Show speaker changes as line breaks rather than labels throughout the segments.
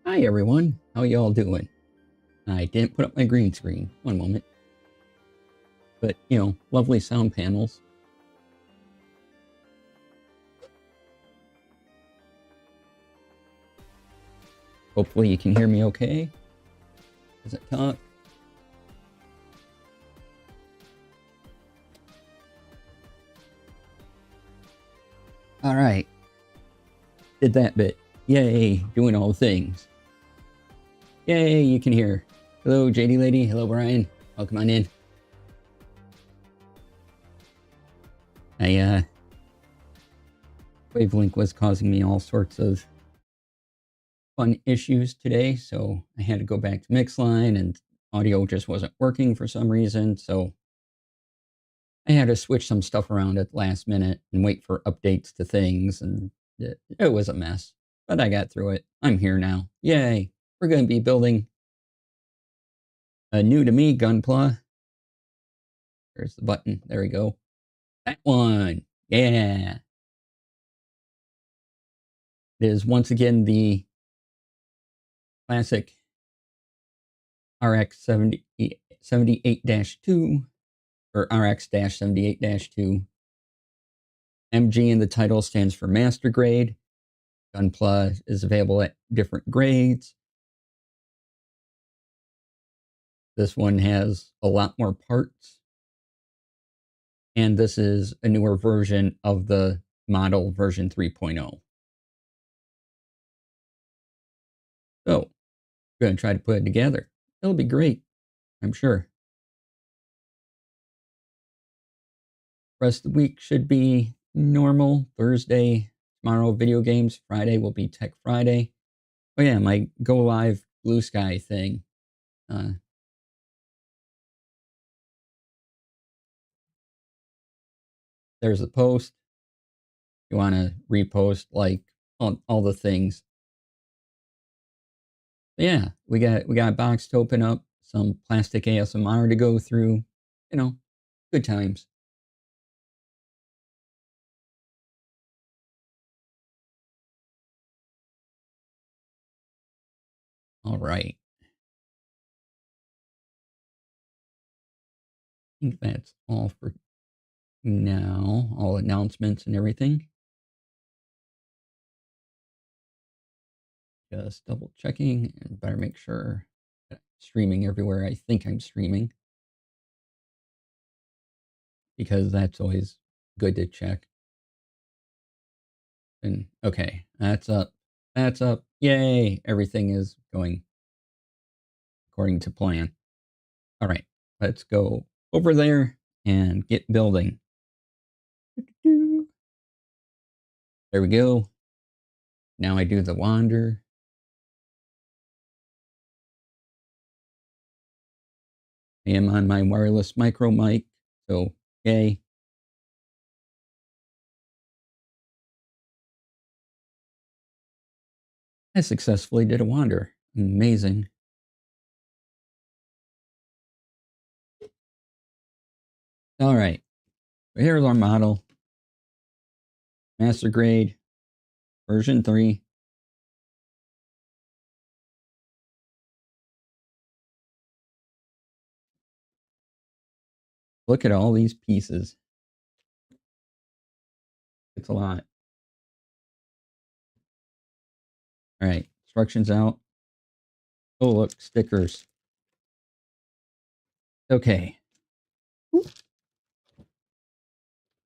Hi everyone, how y'all doing? I didn't put up my green screen, one moment. But, lovely sound panels. Hopefully you can hear me okay. Does it talk? Alright. Did that bit. Yay, doing all the things. Yay, you can hear. Hello, JD Lady. Hello, Brian. Welcome on in. Wavelink was causing me all sorts of fun issues today, so I had to go back to Mixline, and audio just wasn't working for some reason, so I had to switch some stuff around at the last minute and wait for updates to things, and it was a mess. But I got through it. I'm here now. Yay! We're going to be building a new to me Gunpla. There's the button. There we go. That one. Yeah. It is once again the classic RX-78-2 or RX-78-2. MG in the title stands for Master Grade. Gunpla is available at different grades. This one has a lot more parts. And this is a newer version of the model version 3.0. So, we're going to try to put it together. It'll be great, I'm sure. Rest of the week should be normal. Thursday, tomorrow, video games. Friday will be Tech Friday. Oh yeah, my Go Live Blue Sky thing. There's a post. You want to repost like all the things. But yeah, we got a box to open up, some plastic ASMR to go through. Good times. All right. I think that's all for now. All announcements and everything. Just double checking and better make sure that I'm streaming everywhere I think I'm streaming, because that's always good to check. And okay, that's up. That's up. Yay! Everything is going according to plan. All right, let's go over there and get building. There we go. Now I do the wander. I am on my wireless micro mic, so yay. I successfully did a wander. Amazing. All right, here's our model. Master Grade, version 3. Look at all these pieces. It's a lot. All right, instructions out. Oh, look, stickers. Okay.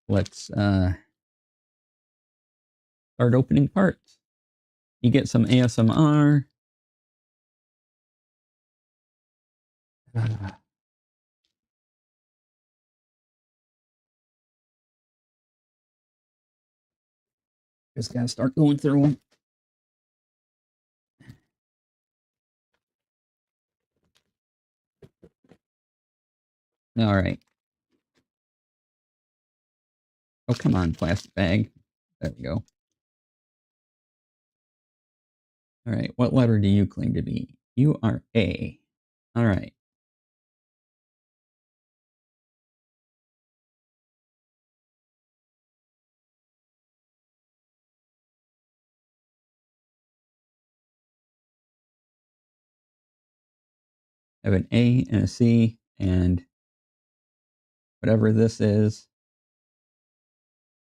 Let's start opening parts. You get some ASMR. Just gotta start going through them. All right. Oh, come on, plastic bag. There we go. All right, what letter do you claim to be? You are A. All right. I have an A and a C, and whatever this is,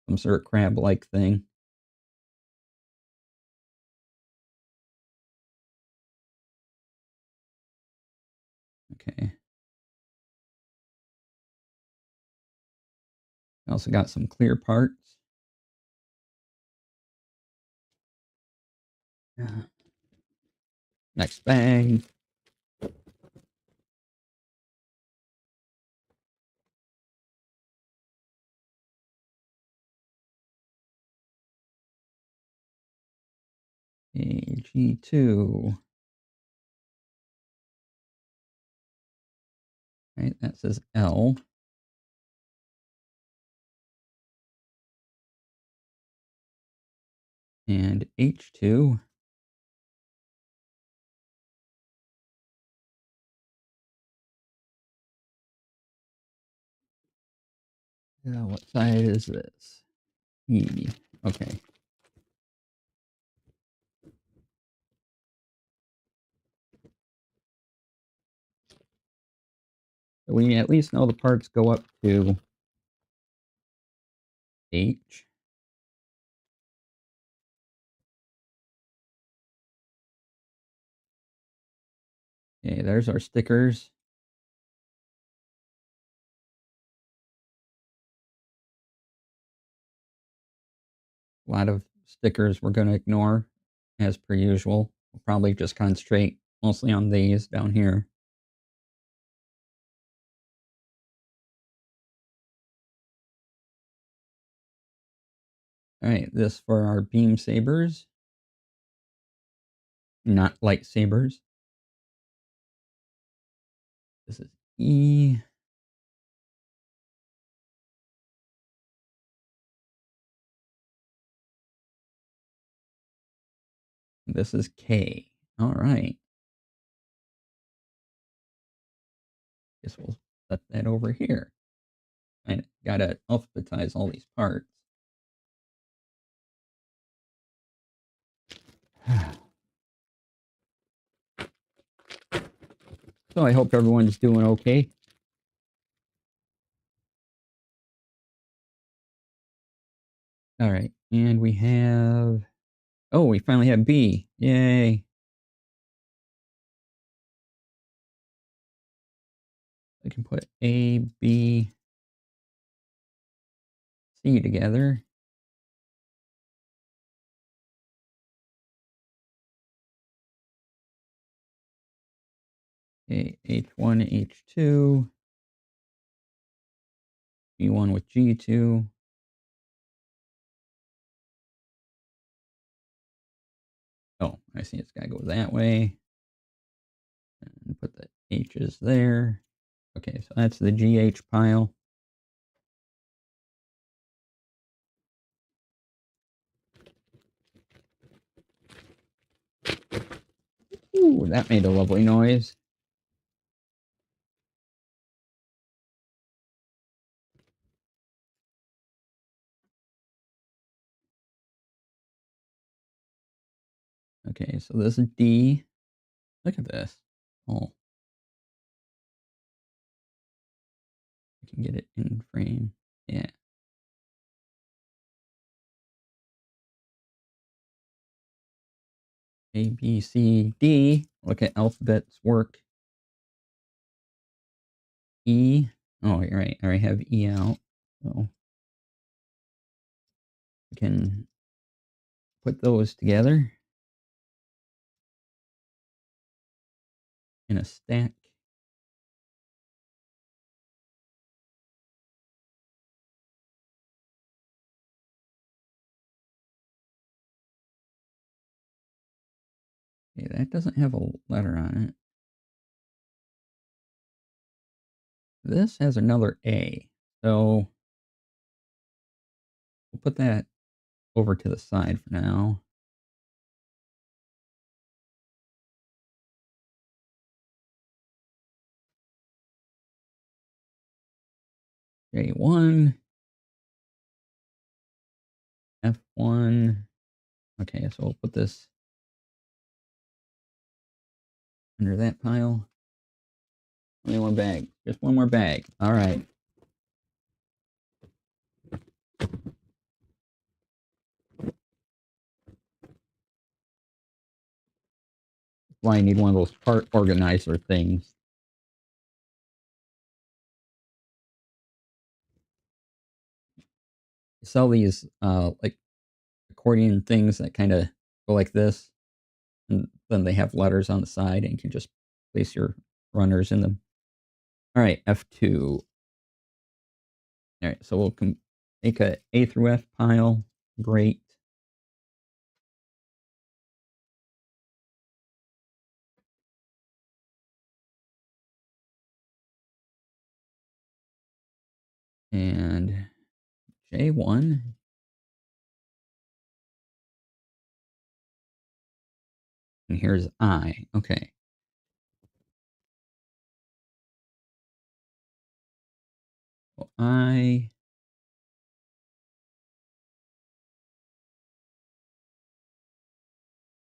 some sort of crab-like thing. Okay. I also got some clear parts. Next bag. AG2. Right, that says L. And H2. What side is this? E. Okay. So we at least know the parts go up to H. Okay, there's our stickers. A lot of stickers we're going to ignore, as per usual. We'll probably just concentrate mostly on these down here. All right, this for our beam sabers, not lightsabers. This is E. This is K. All right. Guess we'll set that over here. I gotta alphabetize all these parts. So I hope everyone's doing okay. All right, and we have, oh, we finally have B. Yay. I can put A, B, C together. Okay, H1, H2. G1 with G2. Oh, I see it's got to go that way. And put the H's there. Okay, so that's the GH pile. Ooh, that made a lovely noise. Okay, so this is D. Look at this. Oh, I can get it in frame. Yeah. A, B, C, D. Look at alphabets work. E. Oh, you're right. I already have E out. So I can put those together in a stack. Okay, that doesn't have a letter on it. This has another A. So we'll put that over to the side for now. J1. F1. Okay, so we'll put this under that pile. Only one bag. Just one more bag. All right. Why I need one of those cart organizer things. I sell these like accordion things that kind of go like this, and then they have letters on the side, and you can just place your runners in them. All right, F2. All right, so we'll make a A through F pile. Great. And J1. And here's I. Okay. Well, I,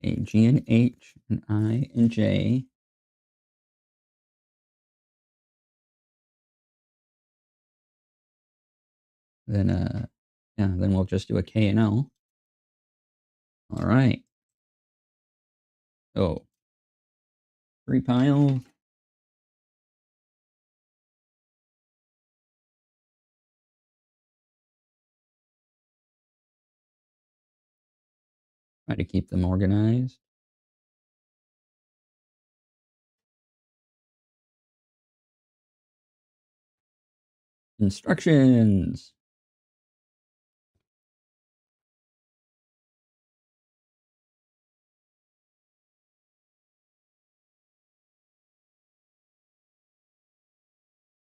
A, G, and H, and I, and J. Then, yeah, then we'll just do a K and L. All right. So, 3 piles. Try to keep them organized. Instructions.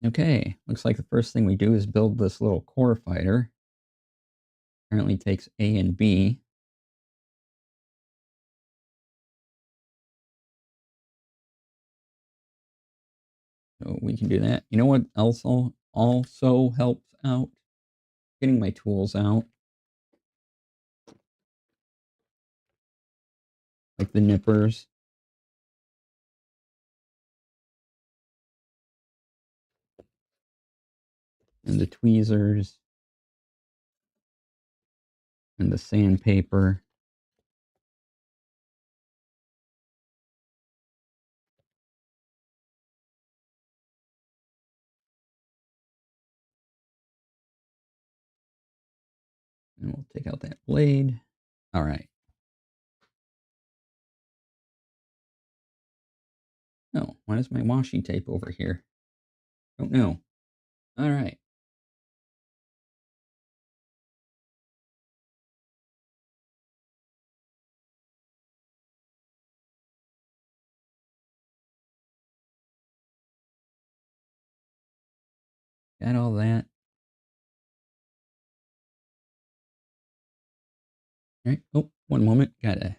Okay, looks like the first thing we do is build this little core fighter. Apparently takes A and B. So we can do that. You know what else also helps out? Getting my tools out. Like the nippers. And the tweezers. And the sandpaper. And we'll take out that blade. All right. Oh, why is my washi tape over here? Don't know. All right. Got all that. All right. Oh, one moment. Gotta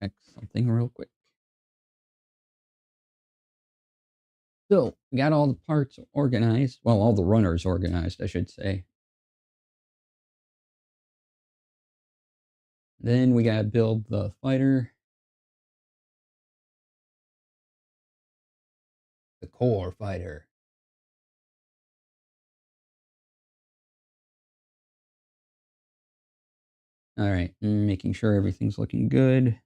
check something real quick. So, we got all the parts organized. Well, all the runners organized, I should say. Then we gotta build the fighter. The core fighter. All right, making sure everything's looking good.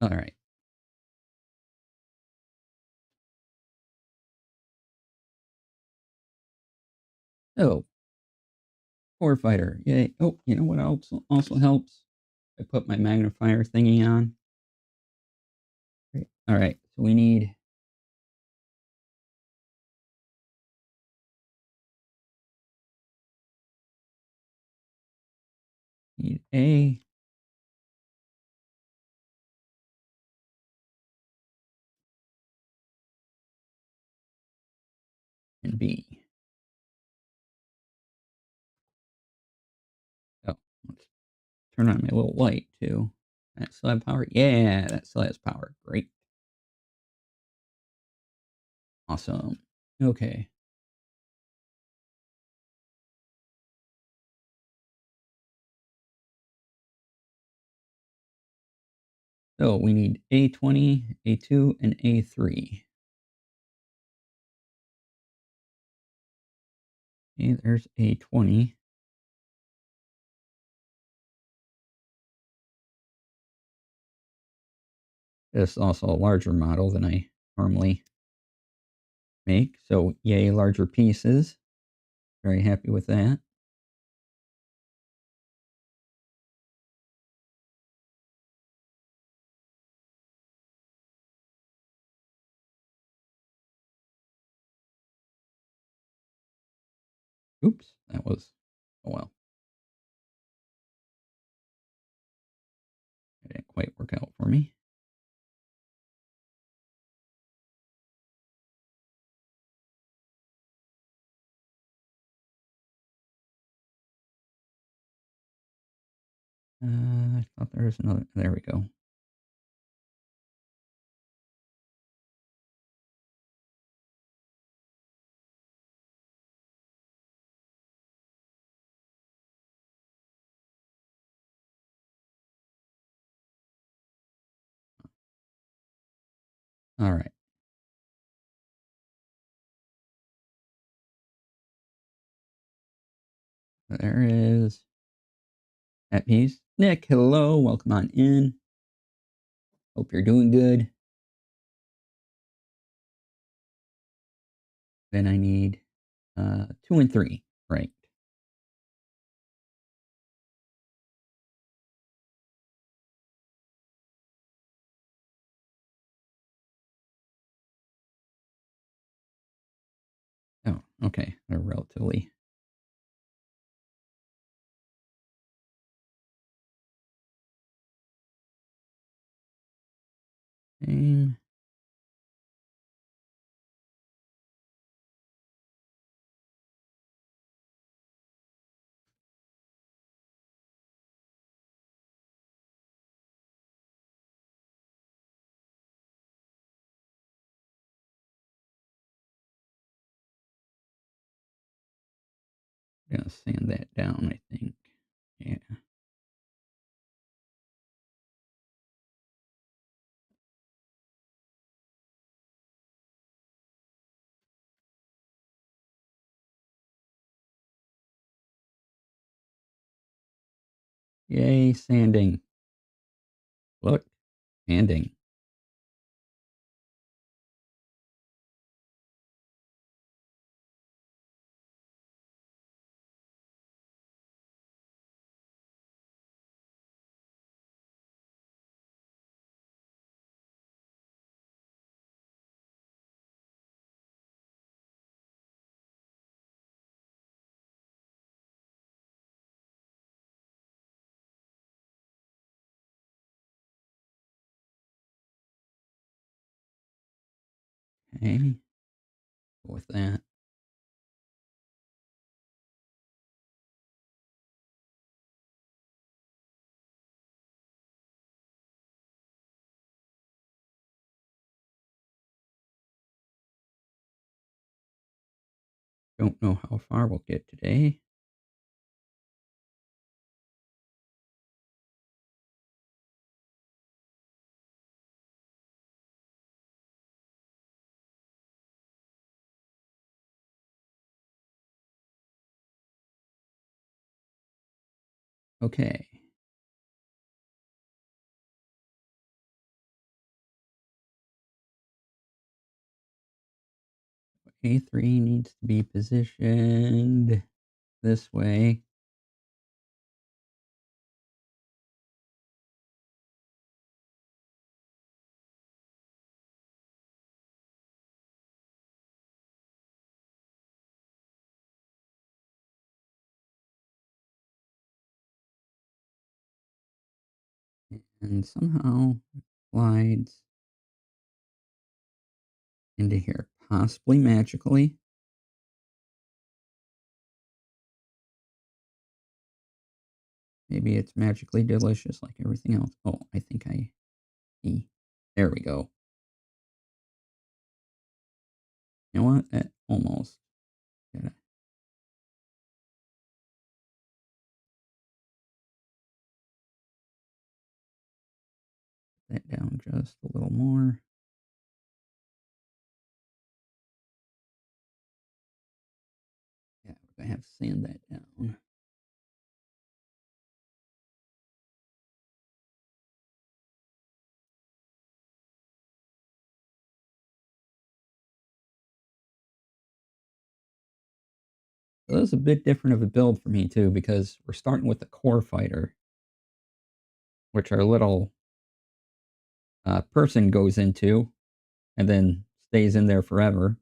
All right. Oh, core fighter. Yay. Oh, you know what else also helps? I put my magnifier thingy on. Great. All right, so we need A and B. Oh, let's turn on my little light too. That still have power? Yeah, that still has power. Great. Awesome. Okay. So we need A20, A2, and A3. Okay, there's A20. This is also a larger model than I normally make. So yay, larger pieces. Very happy with that. Oops, that was, oh well, it didn't quite work out for me. I thought there was another, there we go. All right. There is that piece. Nick, hello. Welcome on in. Hope you're doing good. Then I need 2 and 3, right? Oh, okay. They're relatively. Same. Gonna sand that down, I think. Yeah. Yay, sanding. Look, sanding. Okay. Go with that. Don't know how far we'll get today. Okay. A3 needs to be positioned this way. And somehow slides into here, possibly magically. Maybe it's magically delicious like everything else. Oh, I think I see. There we go. You know what? That almost gotta put that down just a little more. Yeah, we're gonna have to sand that down. So this is a bit different of a build for me too, because we're starting with the core fighter, which our little person goes into and then stays in there forever.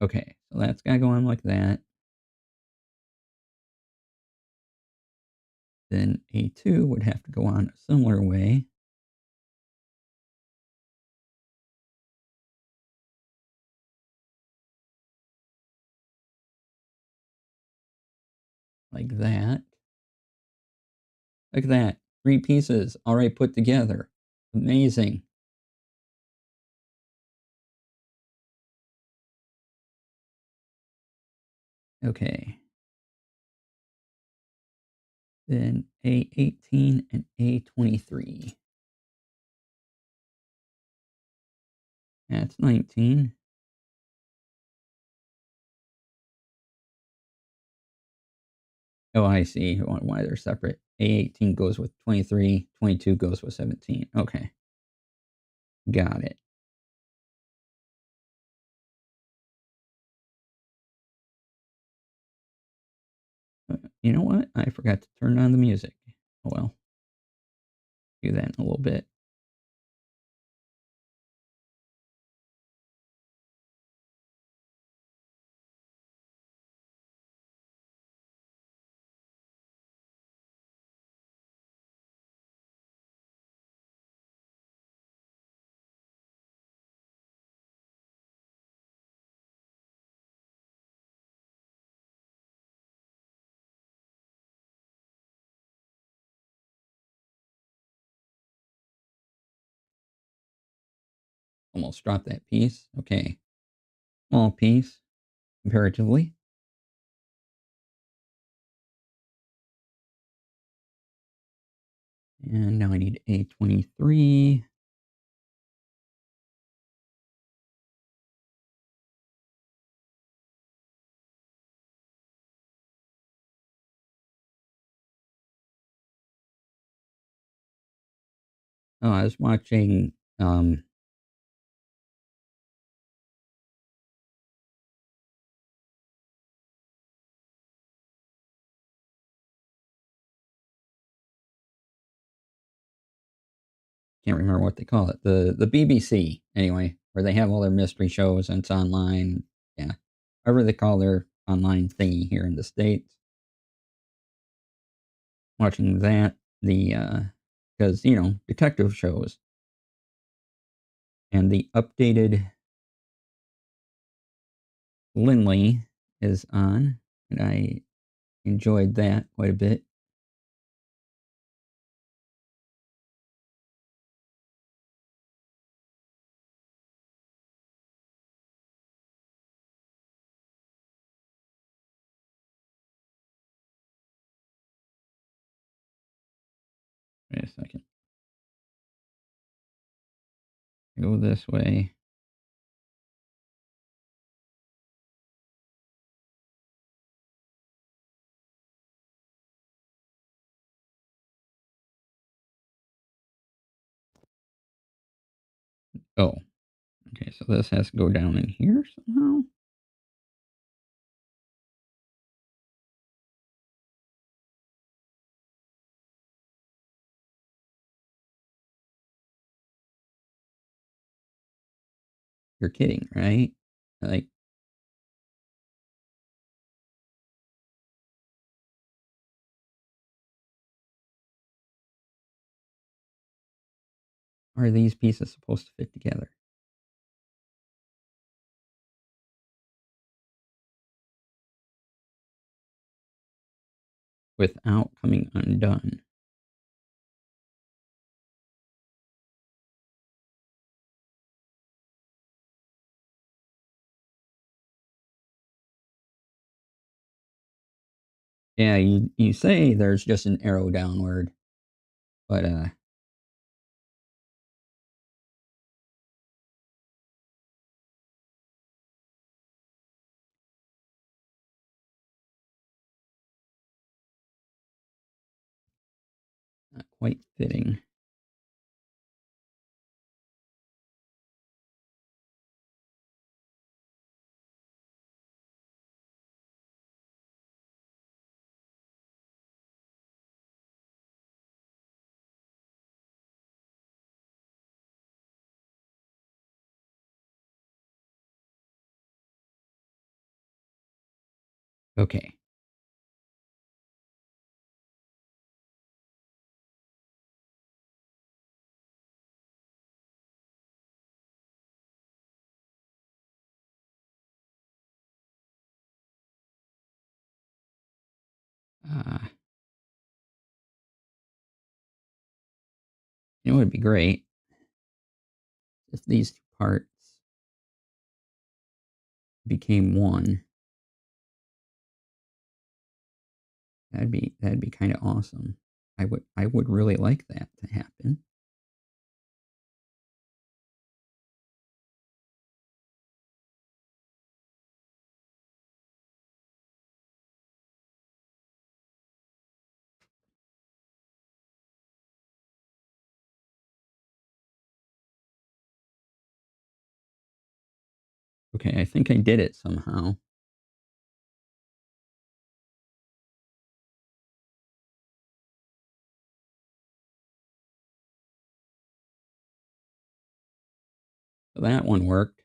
Okay, so that's gotta go on like that. Then A2 would have to go on a similar way. Like that. Look at that. 3 pieces already put together. Amazing. Okay. Then A18 and A23. That's 19. Oh, I see why they're separate. A18 goes with 23, 22 goes with 17. Okay. Got it. You know what? I forgot to turn on the music. Oh well. Do that in a little bit. Almost dropped that piece. Okay. Small piece, comparatively. And now I need A23. Oh, I was watching, can't remember what they call it. The BBC, anyway, where they have all their mystery shows and it's online. Yeah. Whatever they call their online thingy here in the States. Watching that, because, detective shows. And the updated Lindley is on, and I enjoyed that quite a bit. Wait a second. Go this way. Oh, okay, so this has to go down in here somehow. You're kidding, right? Like, are these pieces supposed to fit together? without coming undone. Yeah, you say there's just an arrow downward, but, not quite fitting. Okay. Uh, it would be great if these 2 parts became one. That'd be kinda awesome. I would really like that to happen. Okay, I think I did it somehow. So that one worked.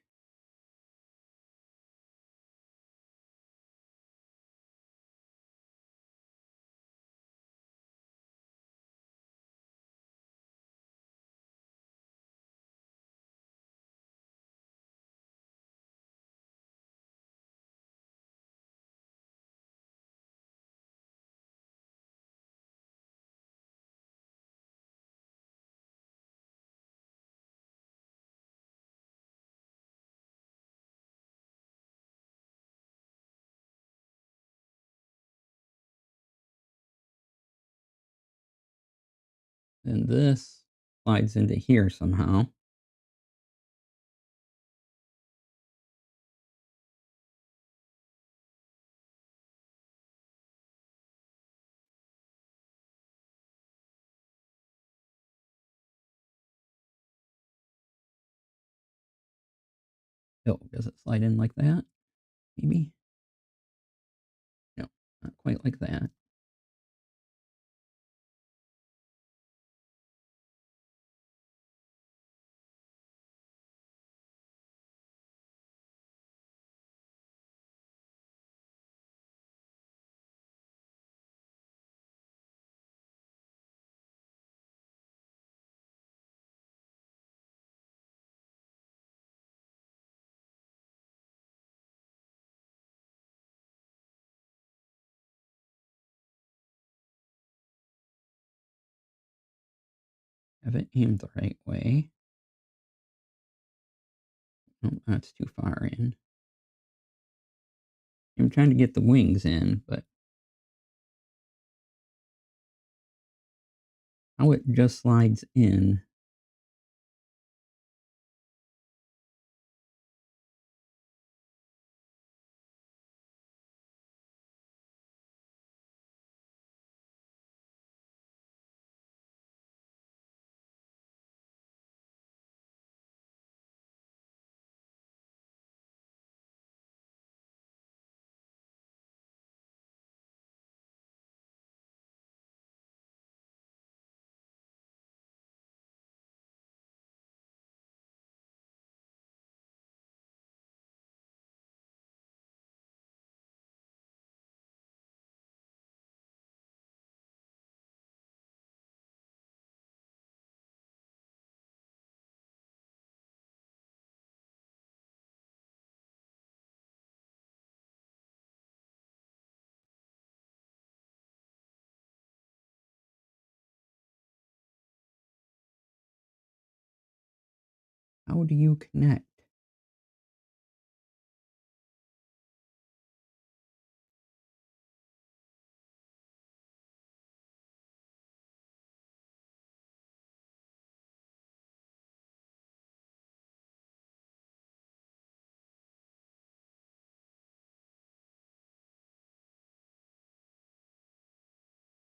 And this slides into here somehow. Oh, does it slide in like that? Maybe? No, not quite like that. Have it aimed the right way. No, that's too far in. I'm trying to get the wings in, but how it just slides in. How do you connect?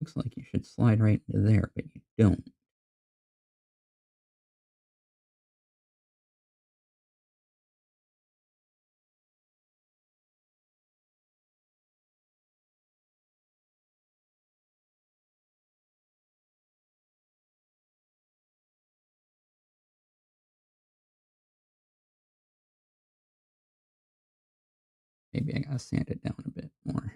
Looks like you should slide right into there, but you don't. Maybe I gotta sand it down a bit more.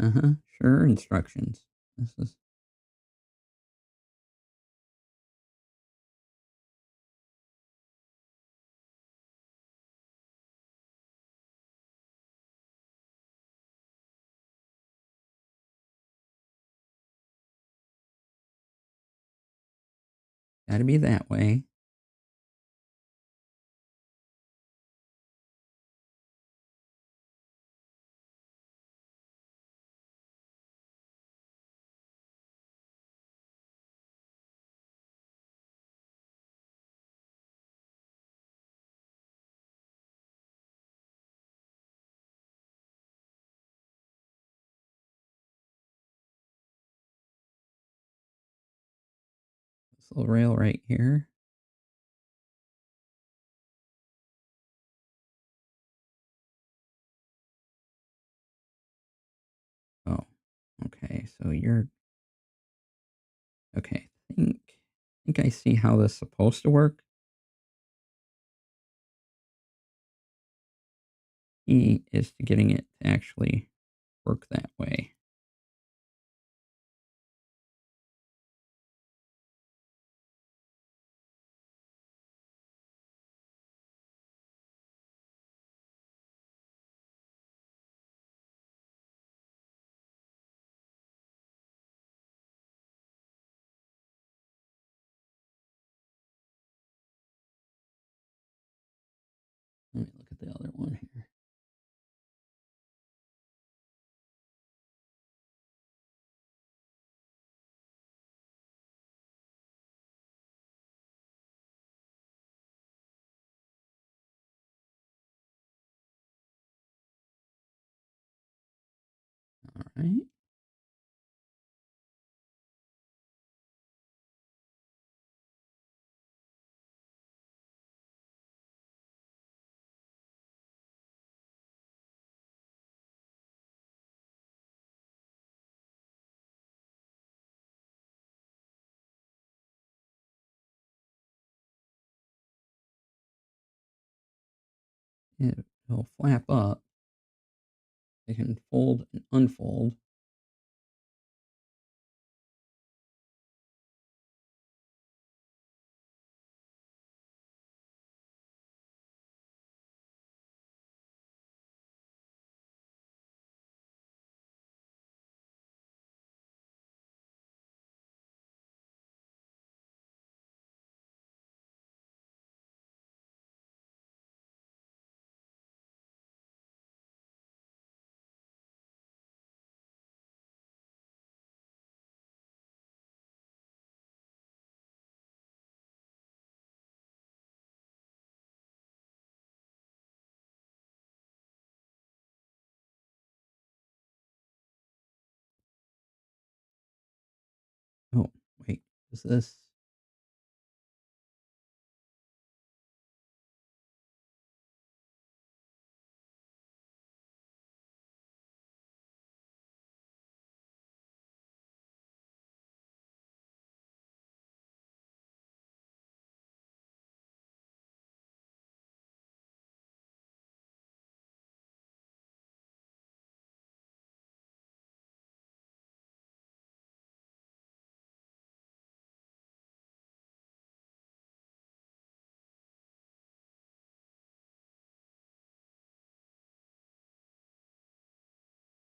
Uh-huh. Sure, instructions. This is gotta be that way. This little rail right here. Oh, okay. So you're okay. Think I see how this is supposed to work. Key is to getting it to actually work that way. Let me look at the other one here. All right. It'll flap up. It can fold and unfold. Oh, wait. Is this?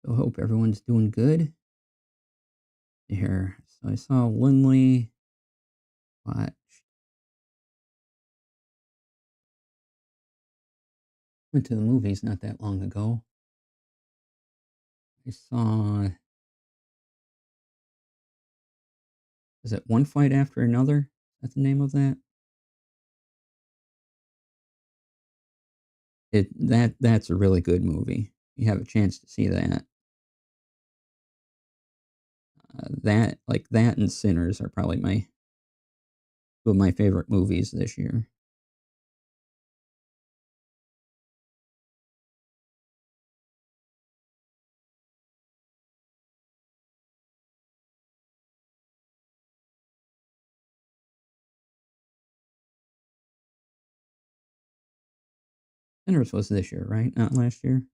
So hope everyone's doing good here. So I saw Lindley watch went to the movies not that long ago. I saw is it One Fight After Another? Is that the name of that? That's a really good movie. You have a chance to see that. That and Sinners are probably my two of my favorite movies this year. Sinners was this year, right? Not last year?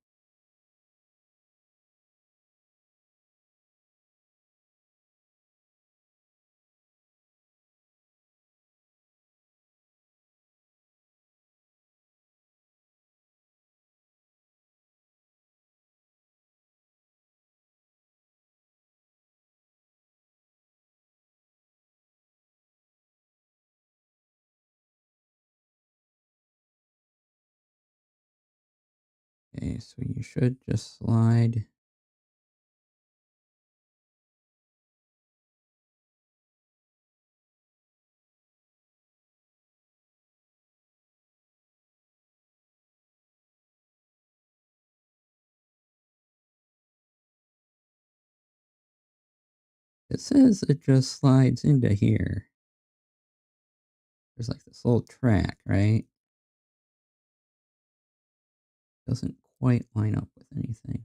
Okay, so you should just slide. It says it just slides into here. There's like this little track, right? Doesn't quite line up with anything.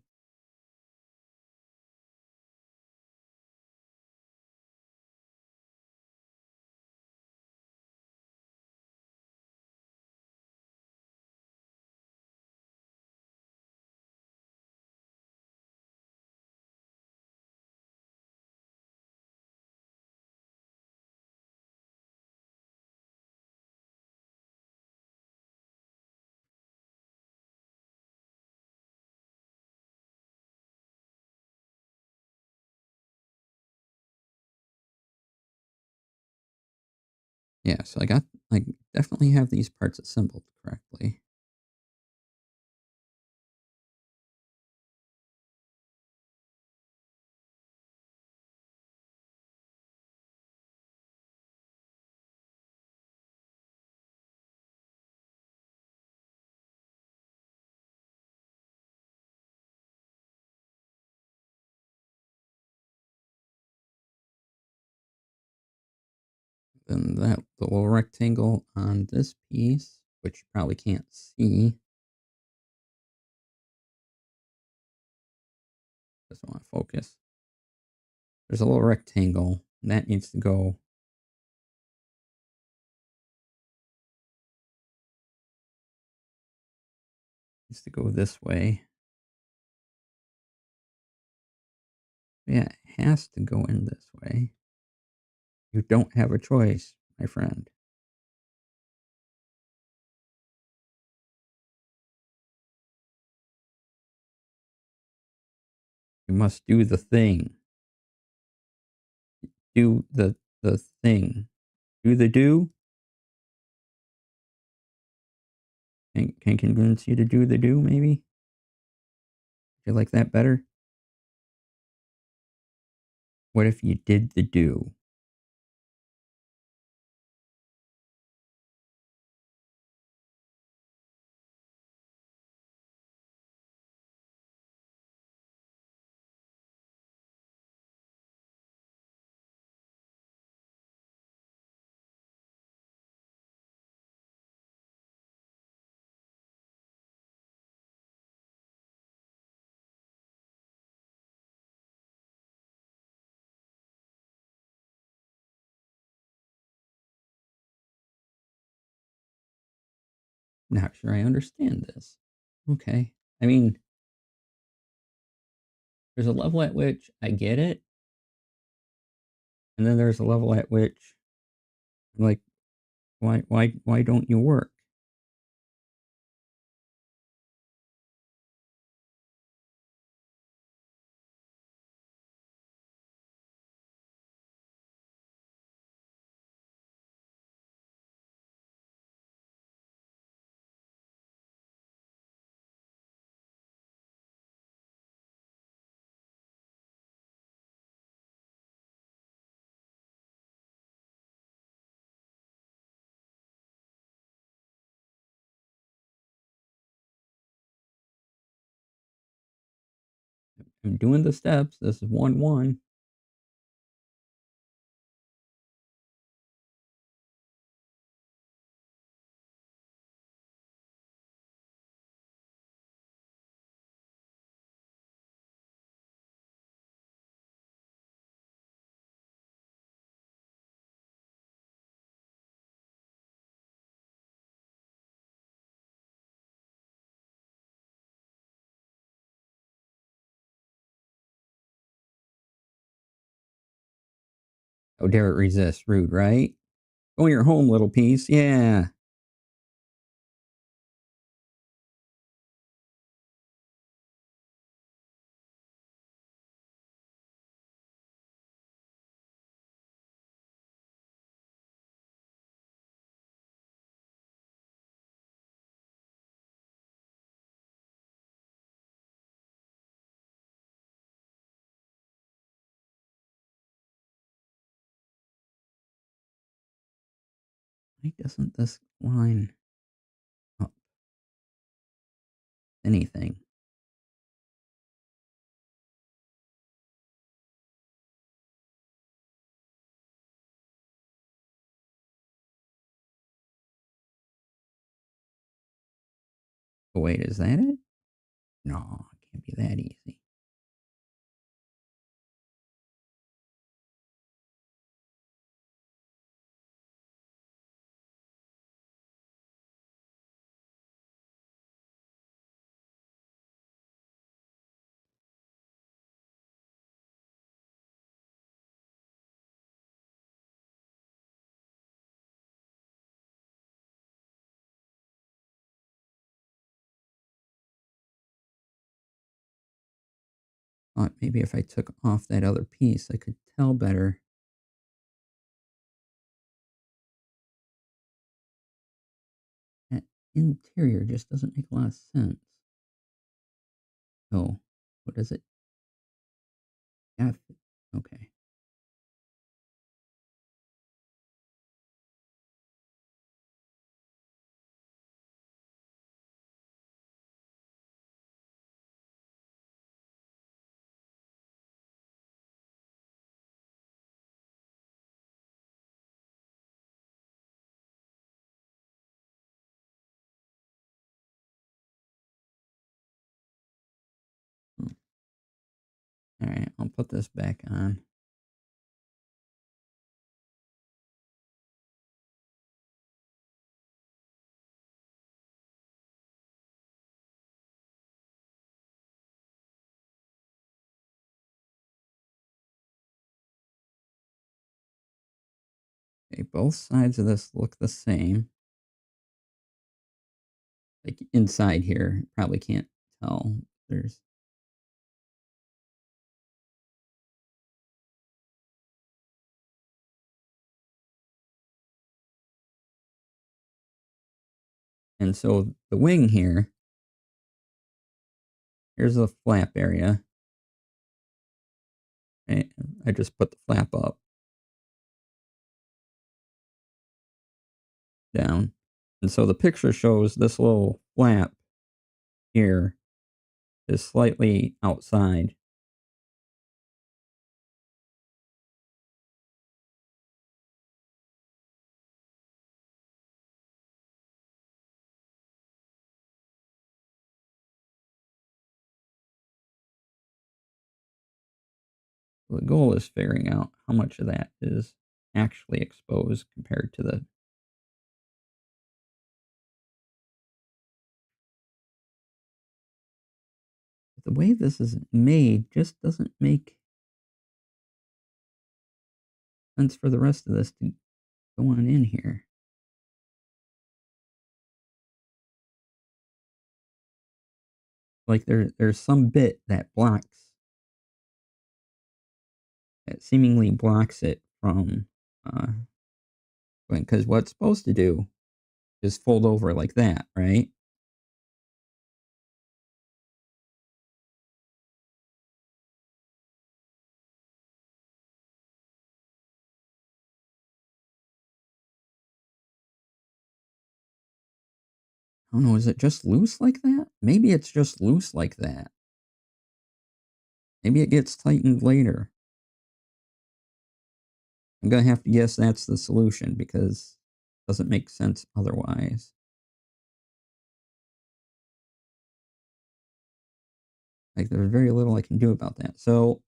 Yeah, so I definitely have these parts assembled correctly. Then the little rectangle on this piece, which you probably can't see, doesn't want to focus. There's a little rectangle, and that needs to go this way. Yeah, it has to go in this way. You don't have a choice, my friend. You must do the thing. Do the thing. Do the do. Can convince you to do the do, maybe? Do you like that better? What if you did the do? Not sure I understand this. Okay. I mean, there's a level at which I get it, and then there's a level at which I'm like, why don't you work? I'm doing the steps. This is 1-1. Oh, dare it resist. Rude, right? Go in your home, little piece. Yeah. Why doesn't this line up anything? Oh, wait, is that it? No, it can't be that easy. Thought maybe if I took off that other piece, I could tell better. That interior just doesn't make a lot of sense. Oh, what is it? F. Okay. Hmm. All right, I'll put this back on. Okay, both sides of this look the same. Like inside here, probably can't tell. There's and so the wing here, here's the flap area. Right? I just put the flap up, down. And so the picture shows this little flap here is slightly outside. The goal is figuring out how much of that is actually exposed compared to the way this is made just doesn't make sense for the rest of this to go on in here. Like there's some bit that seemingly blocks it from uh because what it's supposed to do is fold over like that, right? I don't know, is it just loose like that? Maybe it's just loose like that. Maybe it gets tightened later. I'm gonna have to guess that's the solution because it doesn't make sense otherwise. Like, there's very little I can do about that. So,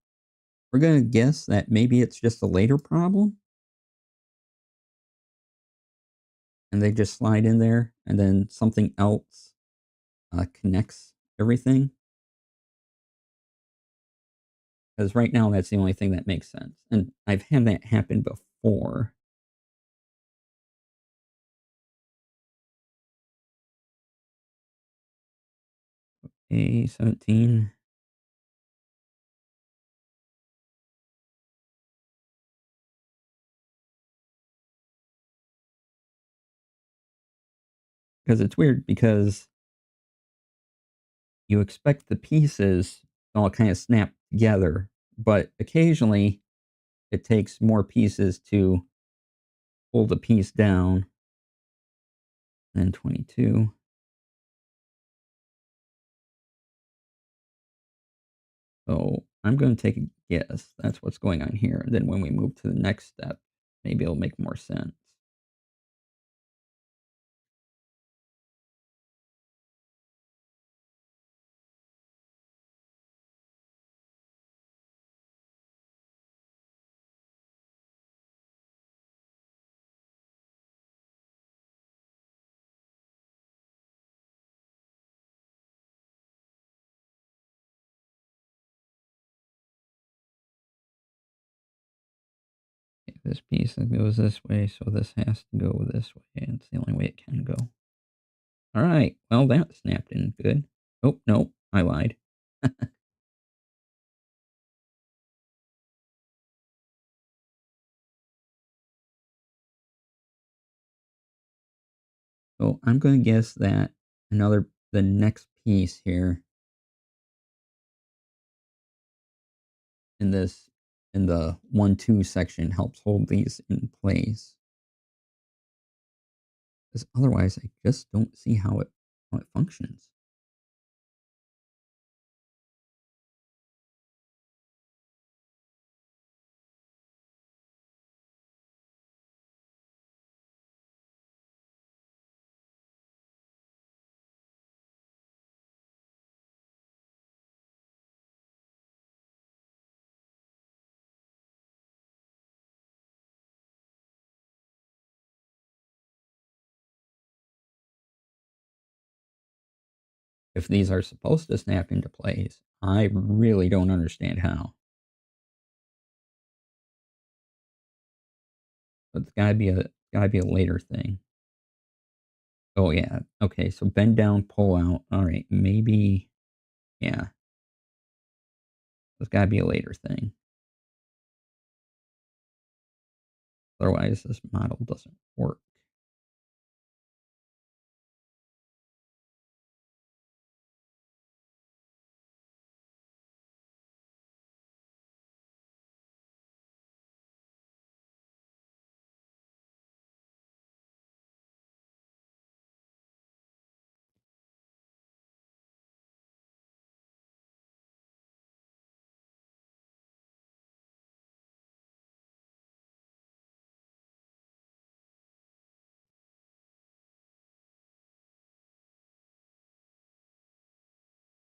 we're gonna guess that maybe it's just a later problem, and they just slide in there, and then something else, connects everything. Because right now, that's the only thing that makes sense, and I've had that happen before. A17. Because it's weird because you expect the pieces to all kind of snap together, but occasionally it takes more pieces to pull the piece down than 22. So I'm going to take a guess. That's what's going on here. And then when we move to the next step, maybe it'll make more sense. Okay, this piece goes this way, so this has to go this way. And it's the only way it can go. All right. Well, that snapped in good. Oh, no, I lied. So I'm going to guess that the next piece here in this, in the 1-2 section helps hold these in place. Because otherwise, I just don't see how it functions. If these are supposed to snap into place, I really don't understand how. But it's gotta be a later thing. Oh yeah. Okay, so bend down, pull out. All right, maybe yeah. It's gotta be a later thing. Otherwise, this model doesn't work.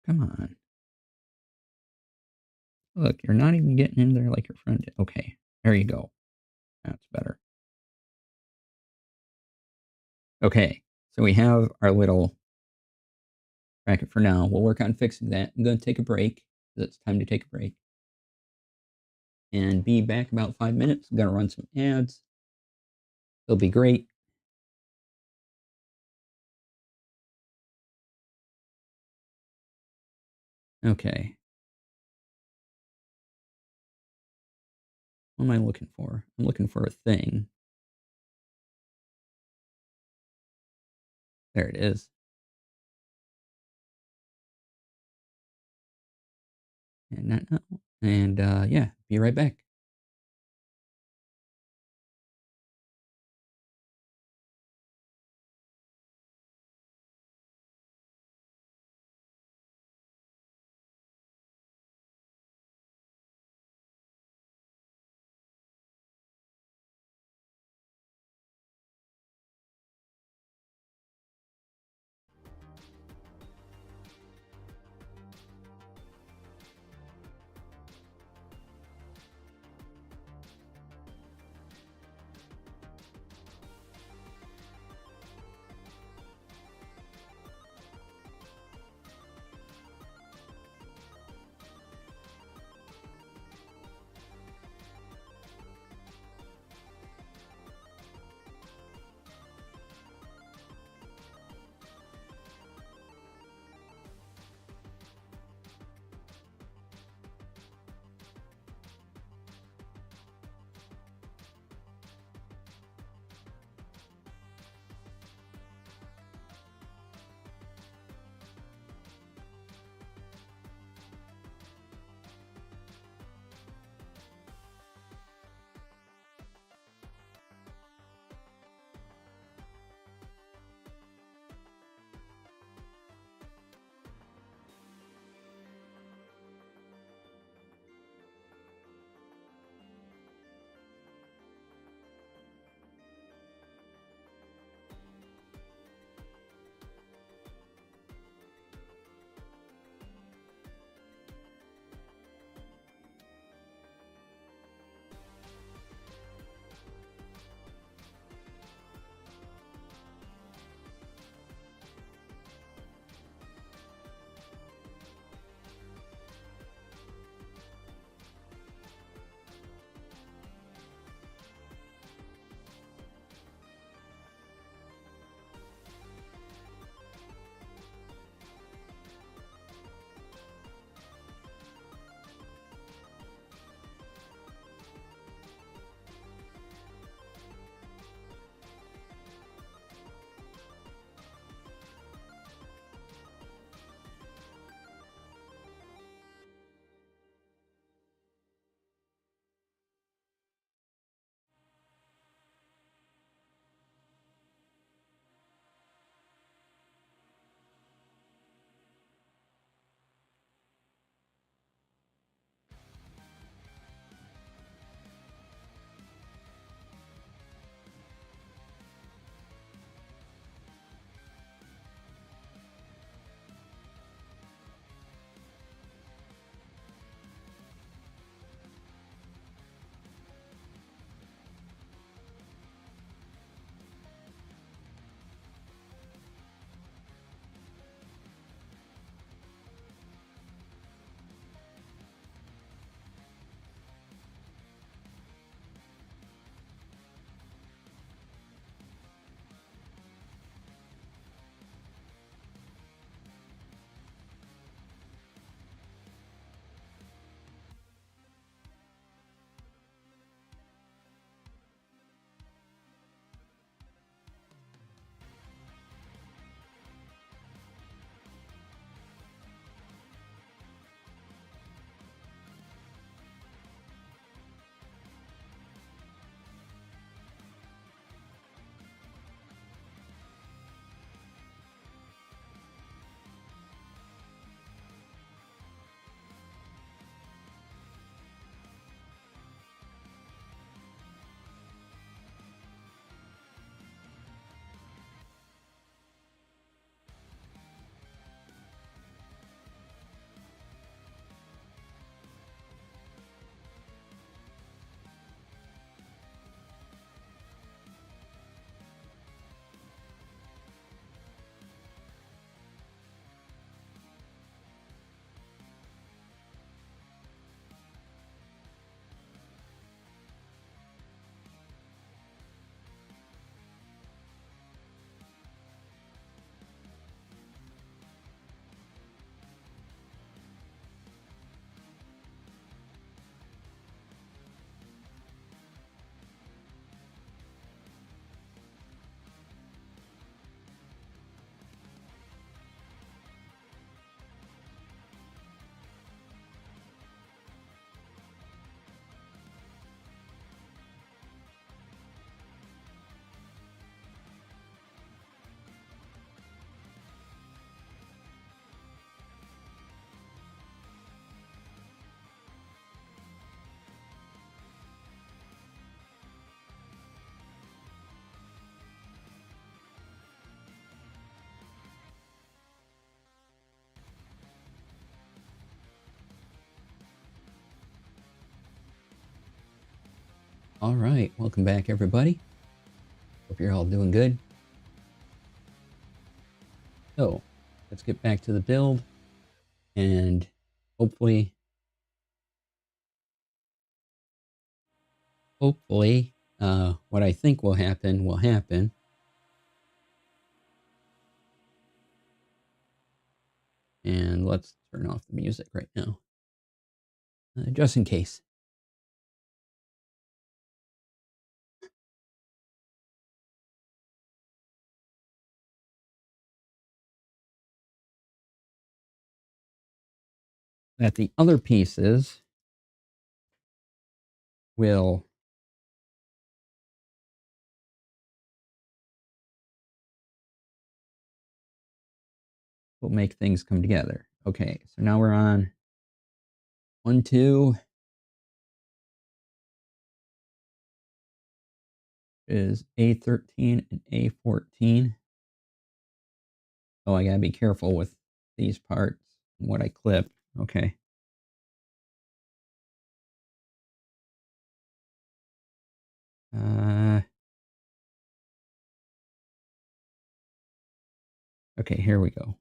Come on. Look, you're not even getting in there like your friend did. Okay, there you go. That's better. Okay, so we have our little bracket for now. We'll work on fixing that. I'm going to take a break. It's time to take a break. And be back about 5 minutes. I'm going to run some ads. It'll be great. Okay. What am I looking for? I'm looking for a thing. There it is. And not now. And yeah, be right back. All right, welcome back, everybody. Hope you're all doing good. So, let's get back to the build, and hopefully, what I think will happen will happen. And let's turn off the music right now, just in case. That the other pieces will make things come together. Okay, so now we're on 1, 2 is A13 and A14. Oh, I gotta be careful with these parts and what I clip. Okay. Okay, here we go.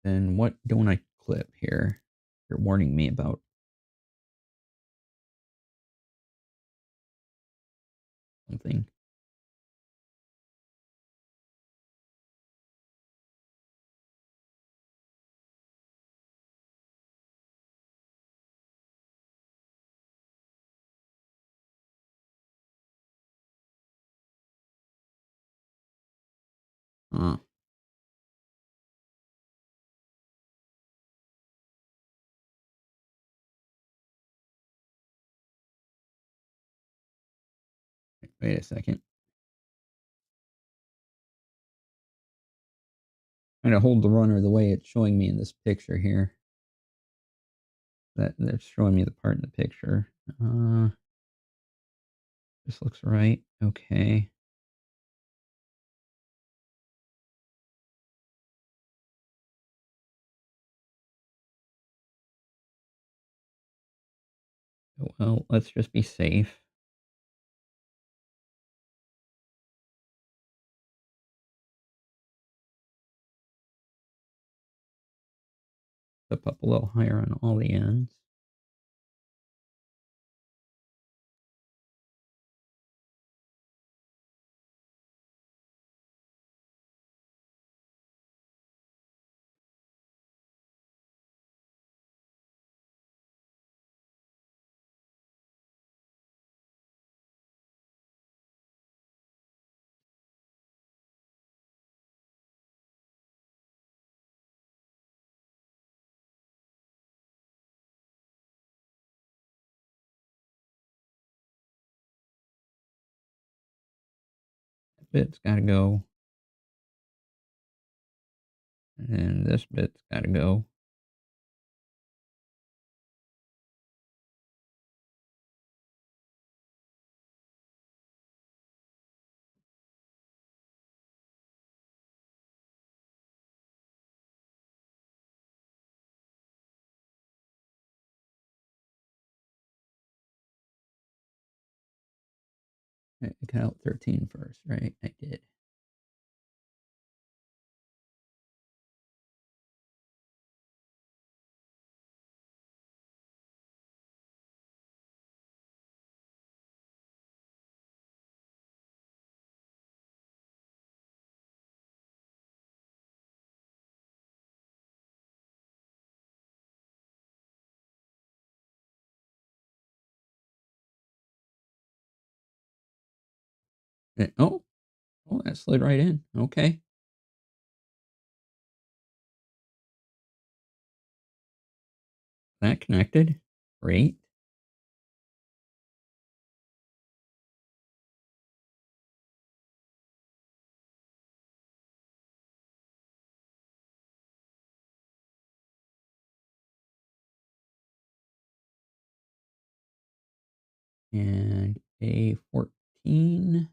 Then what don't I clip here? You're warning me about something. Huh. Wait a second. I'm gonna hold the runner the way it's showing me in this picture here. That they're showing me the part in the picture. This looks right. Okay. Well, let's just be safe. Clip up a little higher on all the ends. That bit's gotta go. And this bit's gotta go. I cut out 13 first, right? I did. Oh, that slid right in. Okay. That connected. Great. And A14.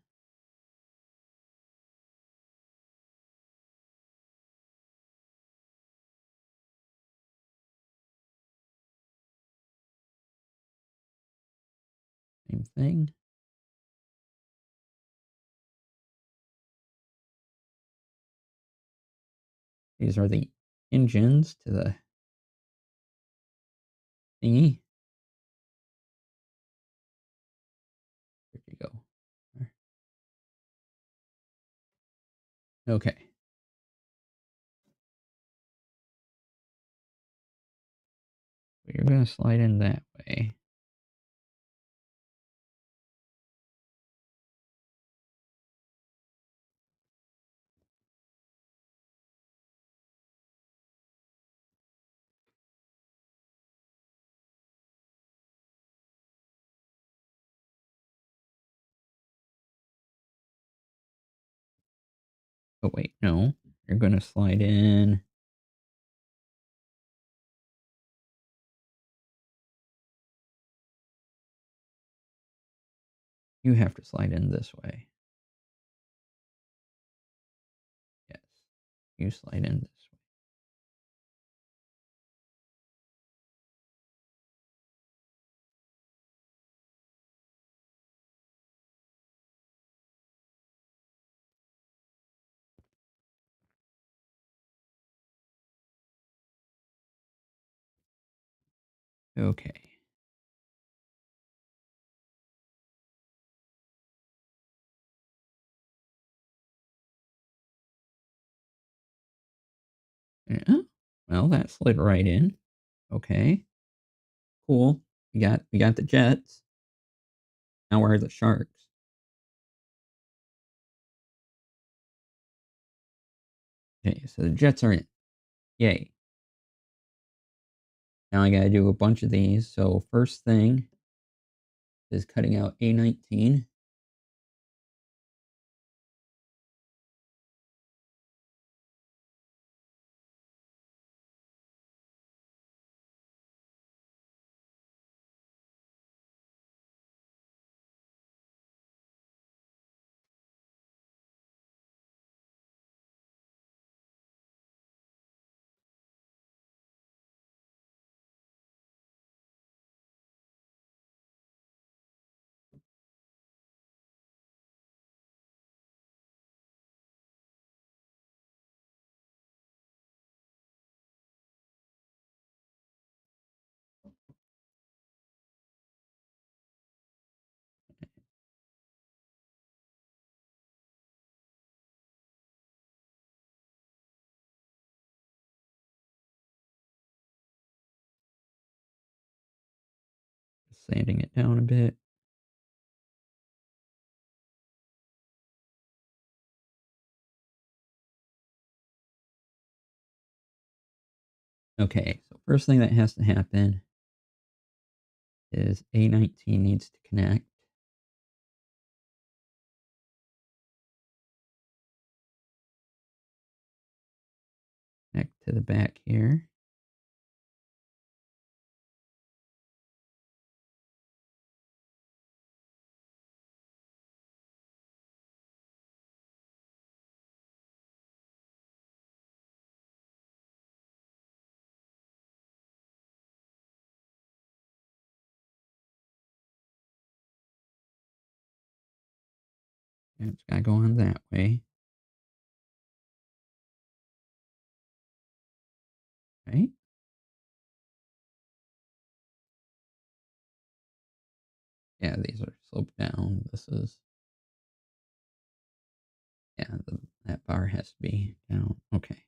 Same thing. These are the engines to the thingy. There you go. Okay. You're going to slide in that way. Oh, wait, no. You're going to slide in. You have to slide in this way. Yes. You slide in this way. Okay. Yeah. Well, that slid right in. Okay. Cool. We got the jets. Now where are the sharks? Okay, so the jets are in. Yay. Now I gotta do a bunch of these. So first thing is cutting out A19. Sanding it down a bit. Okay, so first thing that has to happen is A19 needs to connect. Connect to the back here. And it's gotta go on that way. Right? Yeah, these are sloped down. This is, yeah, that bar has to be down. Okay.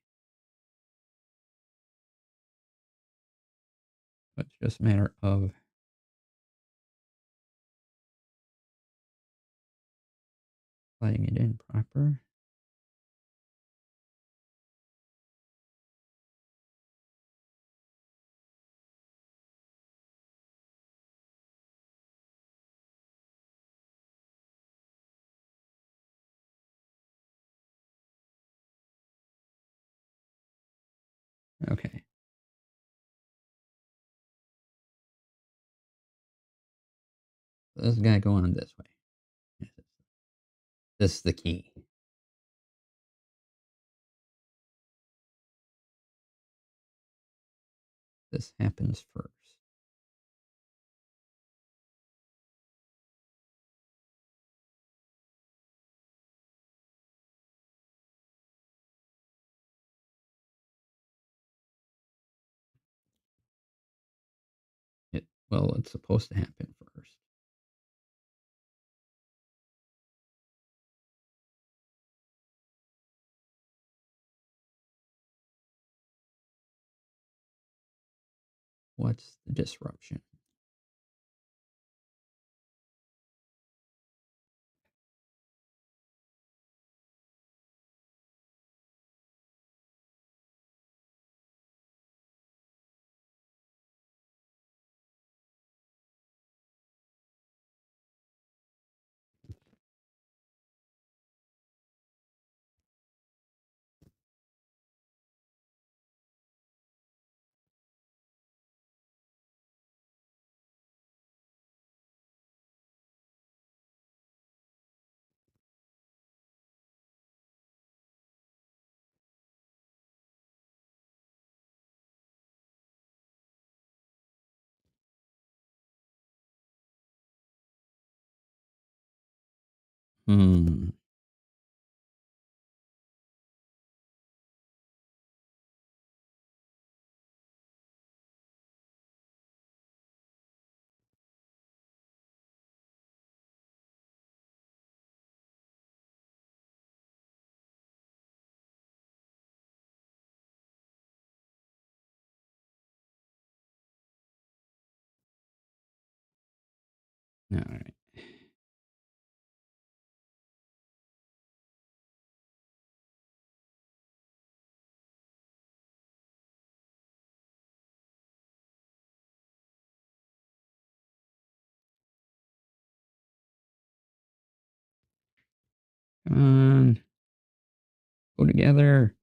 So it's just a matter of sliding it in proper. Okay. So this gotta go on this way. This is the key. This happens first. Well, it's supposed to happen first. What's the disruption? Hmm. All right. Come on. Go together.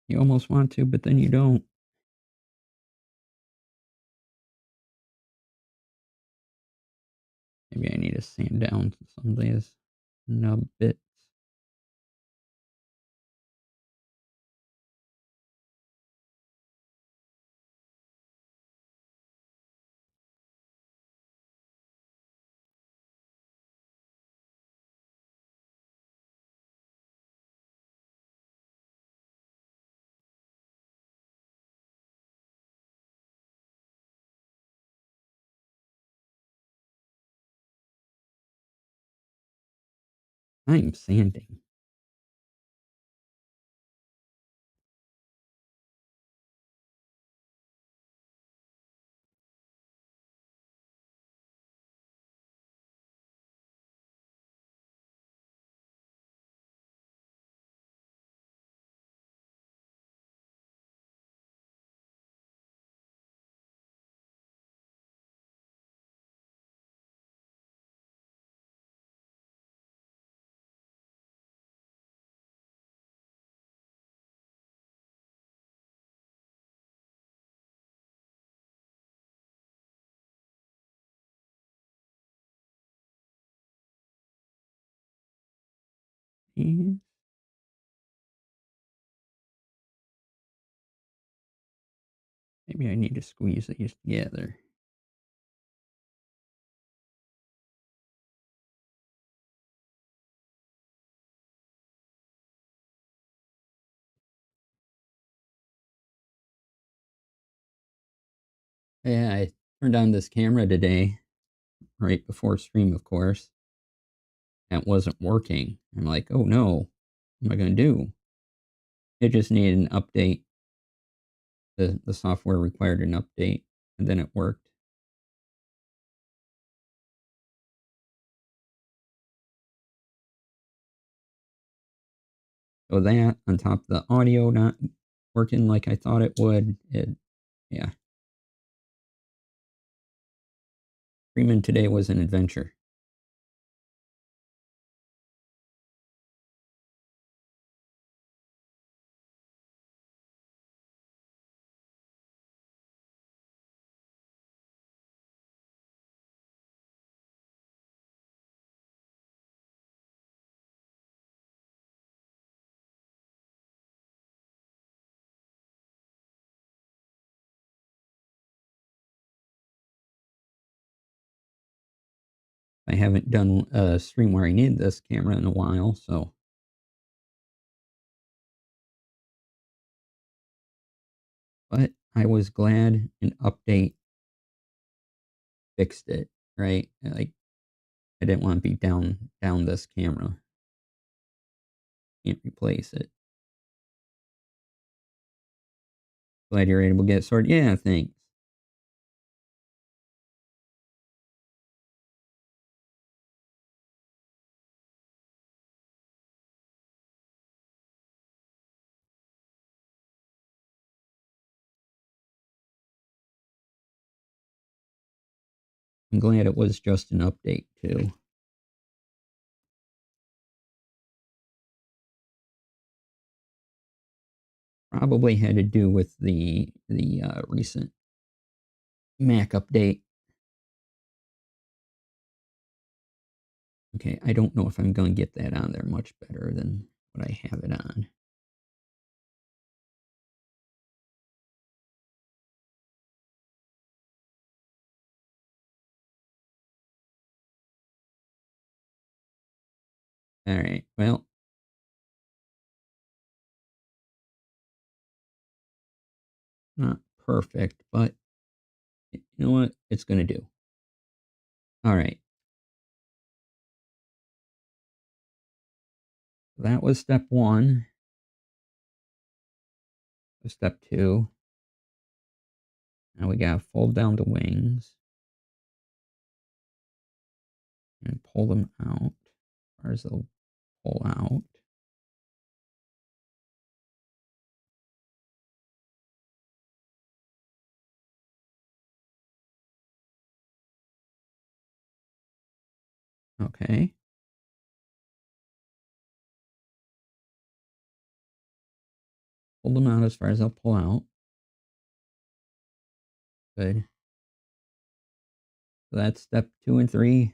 You almost want to, but then you don't. Maybe I need to sand down some of these nub bits. I'm sanding. And maybe I need to squeeze these together. Yeah, I turned on this camera today, right before stream, of course. And it wasn't working. I'm like, oh no, what am I going to do? It just needed an update. The software required an update, and then it worked. So that, on top of the audio not working like I thought it would, yeah. Streaming today was an adventure. I haven't done a stream where I need this camera in a while, so But I was glad an update fixed it, right? Like, I didn't want to be down this camera. Can't replace it. Glad you're able to get it sorted. Yeah, thanks. I'm glad it was just an update too. Probably had to do with the recent Mac update. Okay, I don't know if I'm going to get that on there much better than what I have it on. All right, well, not perfect, but you know what? It's going to do. All right, that was step one. Step two. Now we got to fold down the wings and pull them out as far as they'll pull out. Okay. Pull them out as far as they'll pull out. Good. So that's step 2 and 3.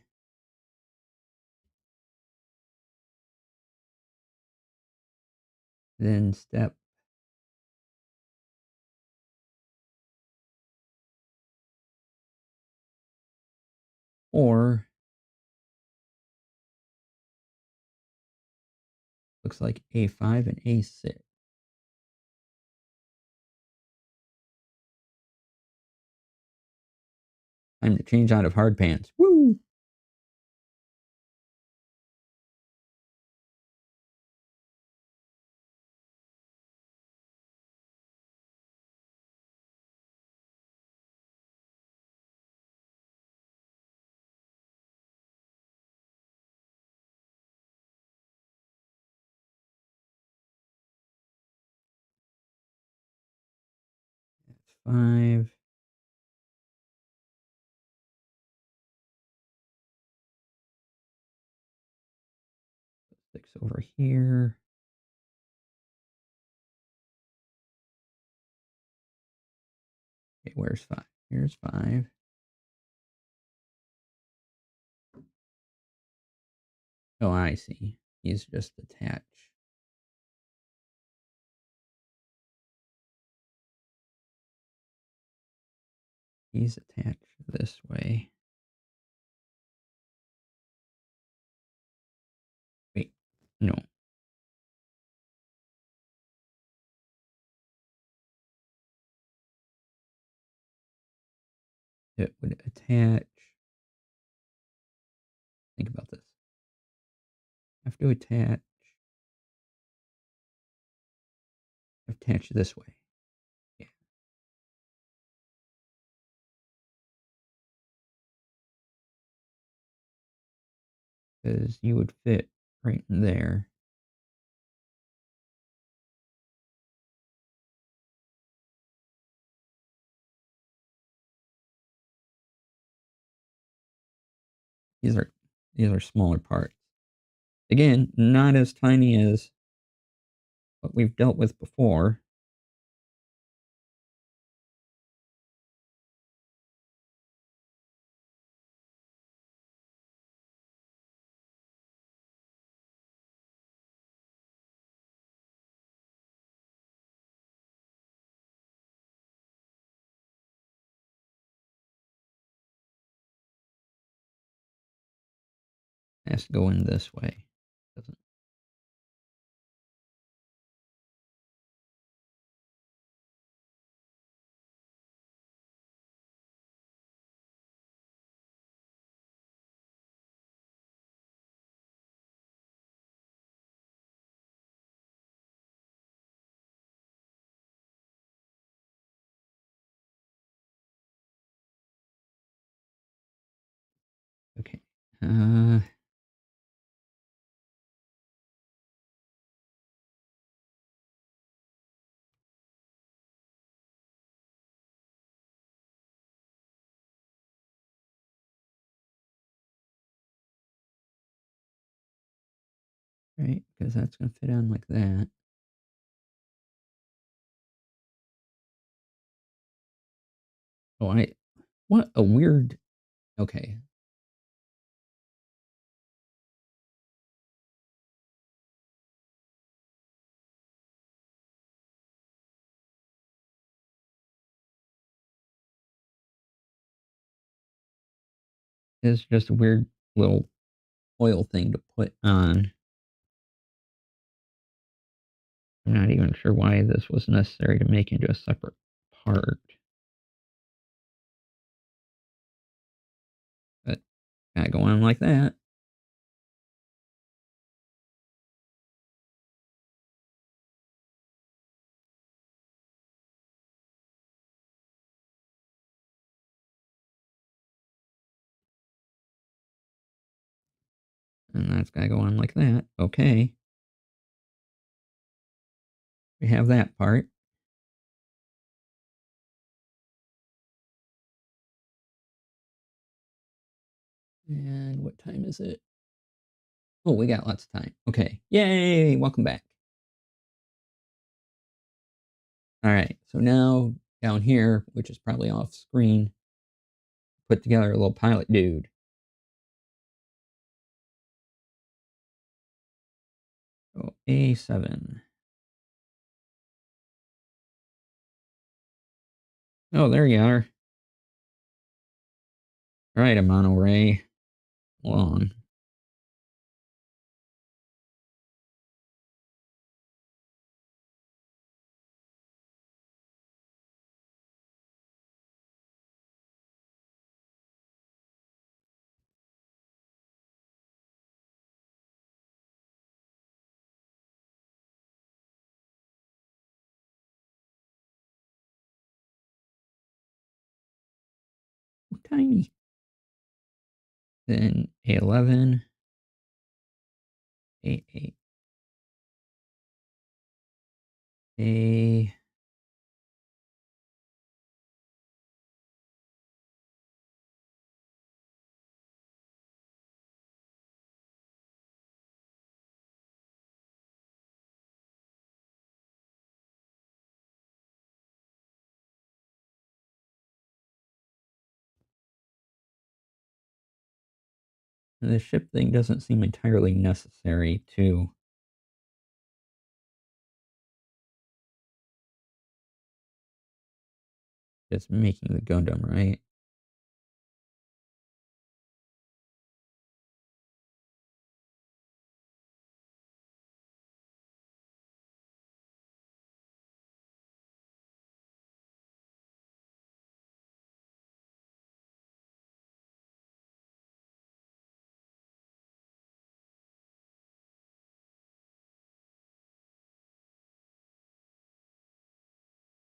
Then step 4 looks like A5 and A6. Time to change out of hard pants. Woo! That's 5. 6 over here. Okay, where's 5? Here's 5. Oh, I see. He's just attached. He's attached this way. Wait, no. It would attach. Think about this. Have to attach this way. Yeah. Because you would fit right in there. These are smaller parts. Again, not as tiny as what we've dealt with before. It has to go in this way. Doesn't. Uh, right, because that's gonna fit on like that. Oh, what a weird. Okay, it's just a weird little oil thing to put on. I'm not even sure why this was necessary to make into a separate part, but gotta go on like that. And that's gotta go on like that. Okay, we have that part. And what time is it? Oh, we got lots of time. Okay. Yay! Welcome back. All right. So now down here, which is probably off screen, put together a little pilot dude. Oh, A7. Oh, there you are. All right, a mono ray long. Tiny. Then A11, A8, A. The ship thing doesn't seem entirely necessary to just making the Gundam, right?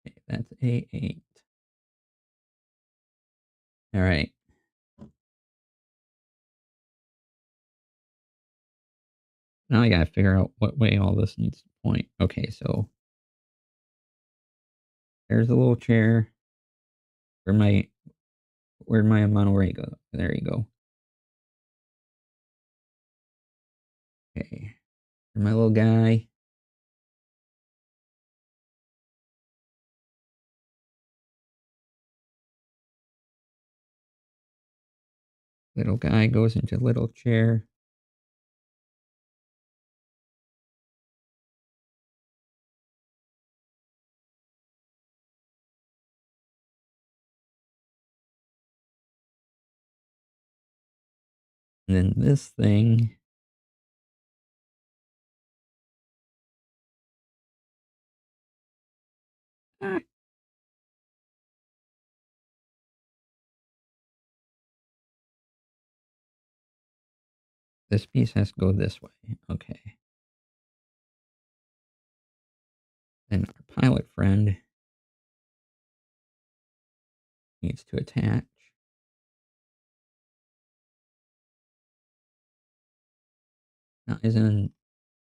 Okay, that's A8. All right. Now I gotta figure out what way all this needs to point. Okay, so there's a little chair. Where my where'd my monorail go? There you go. Okay. My little guy. Little guy goes into little chair. And then this thing. Ah, this piece has to go this way. Okay. Then our pilot friend needs to attach. Now he's in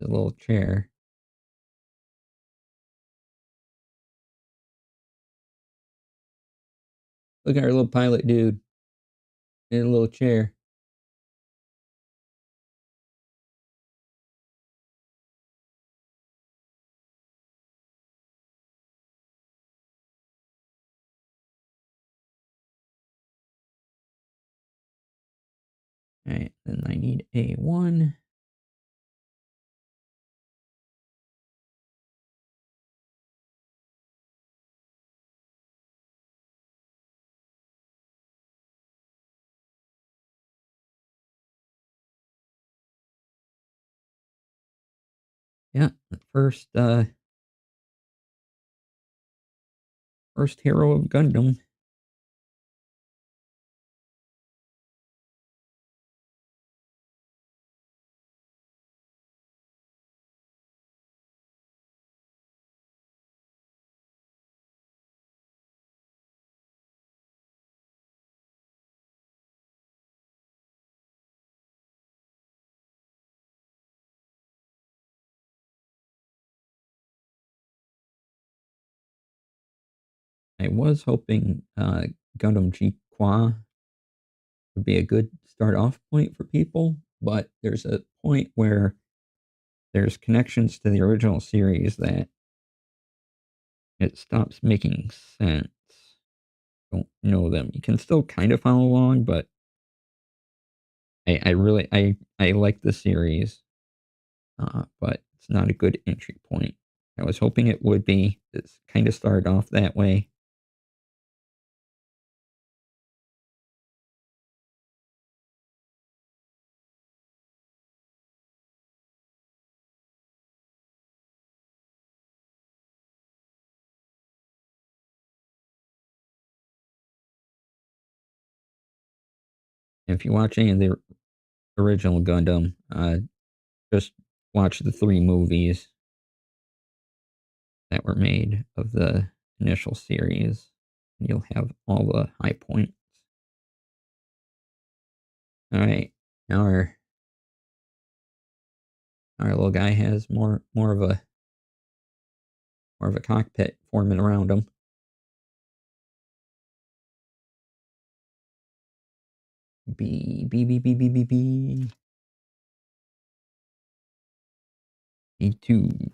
the little chair. Look at our little pilot dude in a little chair. Alright, then I need A1. Yeah, the first hero of Gundam. I was hoping Gundam G Qua would be a good start off point for people, but there's a point where there's connections to the original series that it stops making sense. Don't know them. You can still kind of follow along, but I really I like the series, but it's not a good entry point. I was hoping it would be. It's kind of started off that way. If you watch any of the original Gundam, just watch the 3 movies that were made of the initial series, and you'll have all the high points. All right, now our little guy has more of a cockpit forming around him. B B B B B B B B2.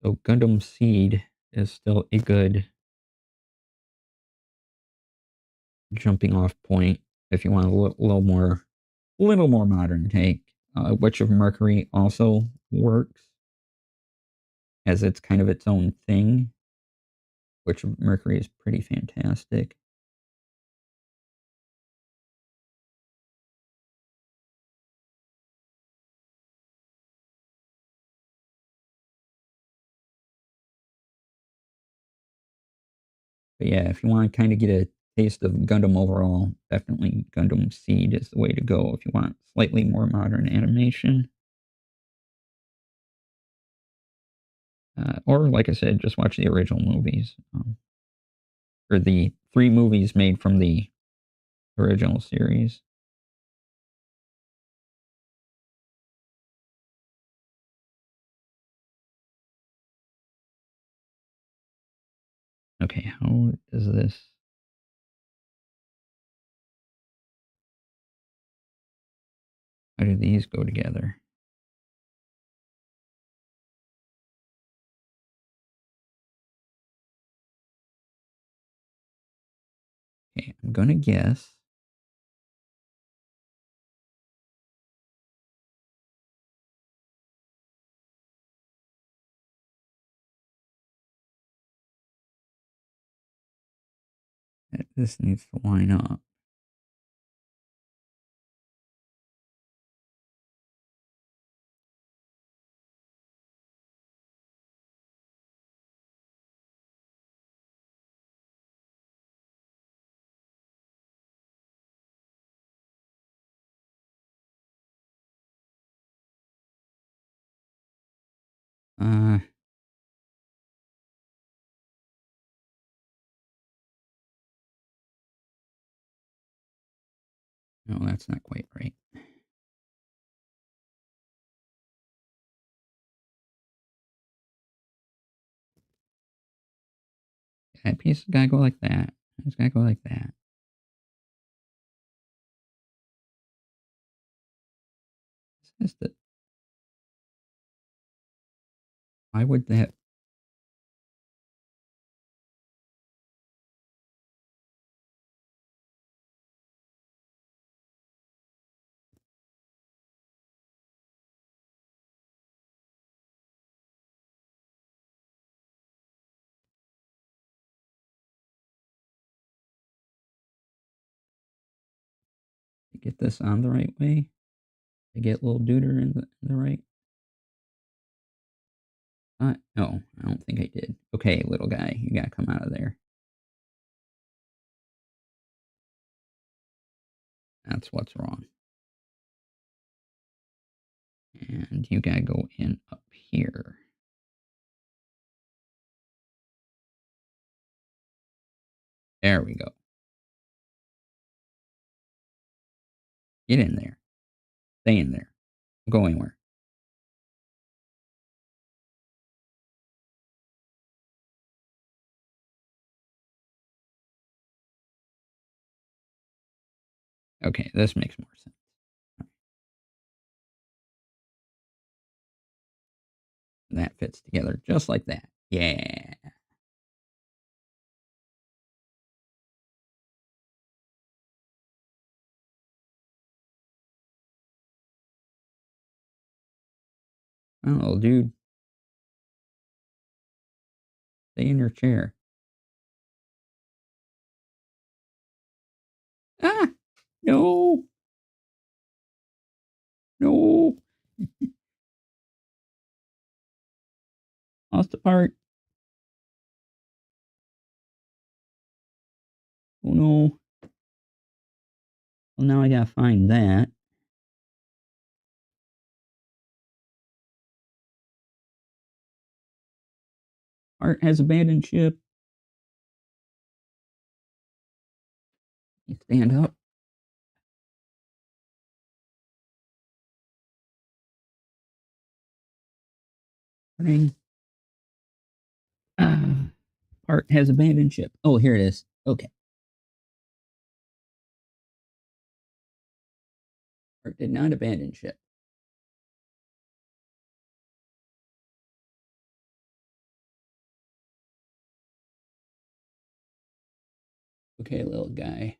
So Gundam Seed is still a good jumping off point if you want a little more modern take. Witch of Mercury also works as it's kind of its own thing. Witch of Mercury is pretty fantastic. But yeah, if you want to kind of get a taste of Gundam overall, definitely Gundam Seed is the way to go if you want slightly more modern animation. Or, like I said, just watch the original movies. Or the 3 movies made from the original series. Okay, how does this? How do these go together? Okay, I'm gonna guess. That this needs to line up. Uh, No, that's not quite right. That piece has gotta go like that. It's gotta go like that. It's just that why would that get this on the right way? To get little duder in the right? No, I don't think I did. Okay, little guy, you gotta come out of there. That's what's wrong. And you gotta go in up here. There we go. Get in there. Stay in there. Don't go anywhere. Okay, this makes more sense. And that fits together just like that. Yeah. Oh, dude, stay in your chair. Ah! No! No! Lost a part. Oh no. Well, now I gotta find that. Art has abandoned ship. You stand up. Ring. Ah, Art has abandoned ship. Oh, here it is. Okay. Art did not abandon ship. Okay, little guy.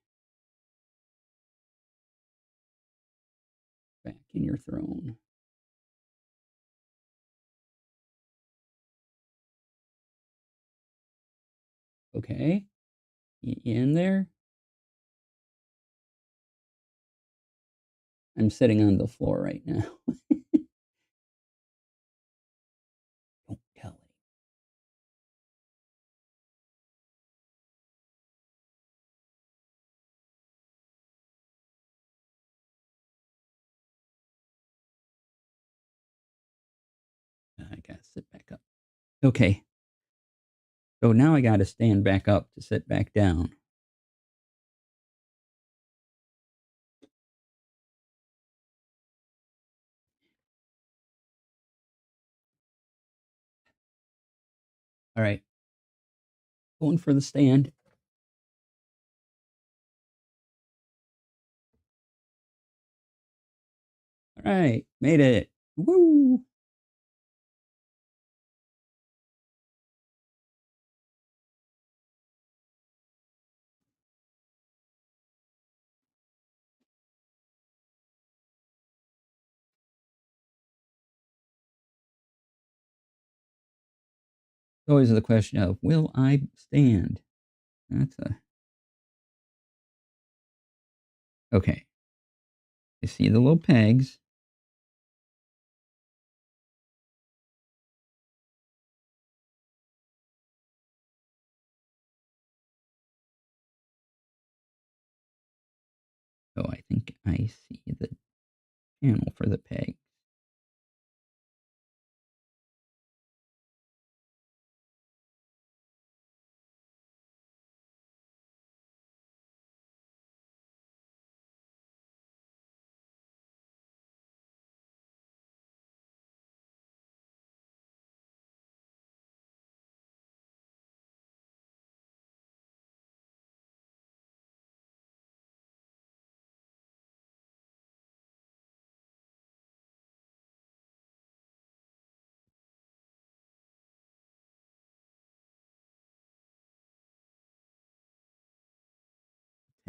Back in your throne. Okay. You in there? I'm sitting on the floor right now. Don't tell it. I gotta sit back up. Okay. So now I gotta stand back up to sit back down. All right. Going for the stand. All right. Made it. Woo! Always the question of, will I stand? That's a okay. You see the little pegs. So I think I see the channel for the peg.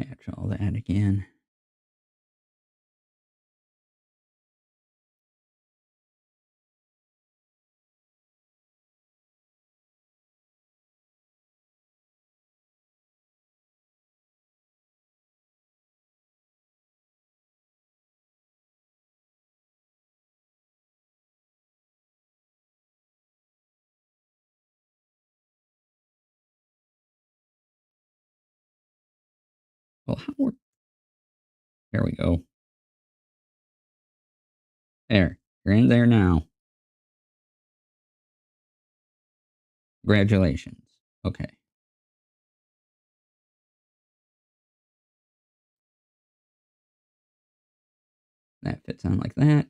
Patch all that again. Well, there we go. There. You're in there now. Congratulations. Okay. That fits on like that.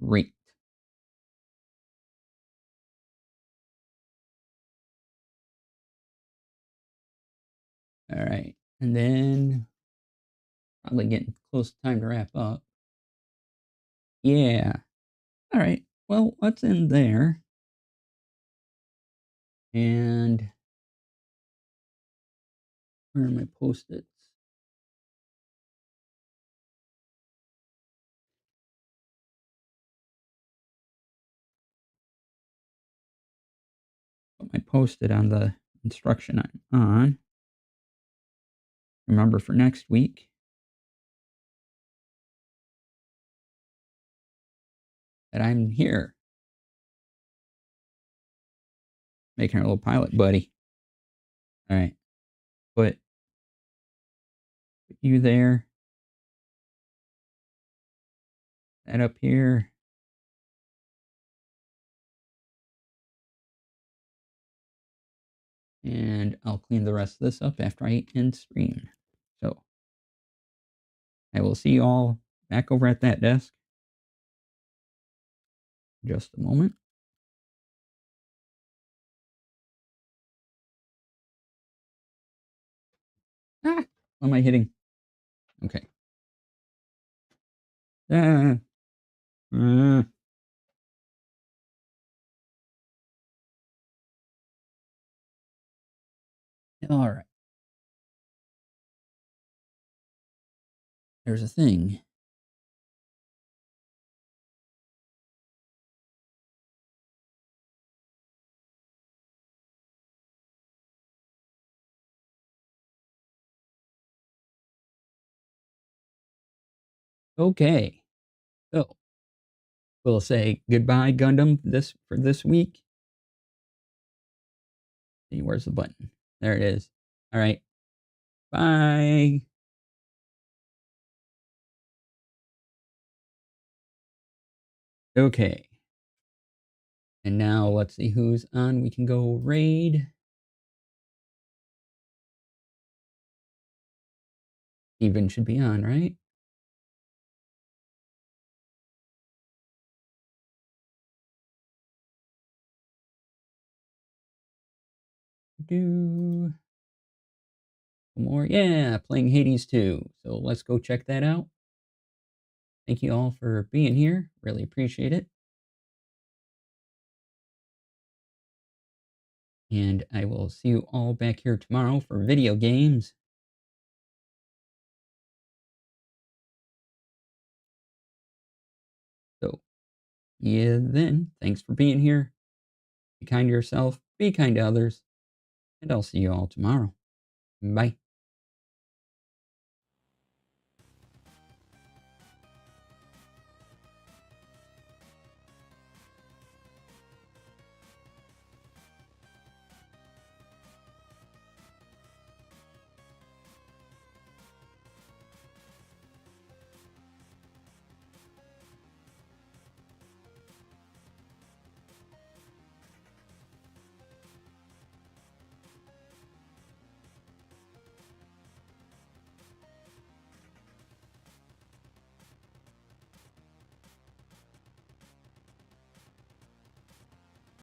Great. All right. And then probably getting close to time to wrap up. Yeah. All right. Well, what's in there? And where are my post-its? Put my post-it on the instruction I'm on. Remember for next week that I'm here making our little pilot buddy. All right. Put you there. That up here. And I'll clean the rest of this up after I end stream. So I will see you all back over at that desk. Just a moment. Ah, what am I hitting? Okay. Ah, all right. There's a thing. Okay. So we'll say goodbye, Gundam, for this week. See, where's the button? There it is. All right. Bye. Okay. And now let's see who's on. We can go raid. Steven should be on, right? Do more. Yeah, playing Hades 2. So let's go check that out. Thank you all for being here. Really appreciate it. And I will see you all back here tomorrow for video games. So, yeah, then, thanks for being here. Be kind to yourself, be kind to others, and I'll see you all tomorrow. Bye.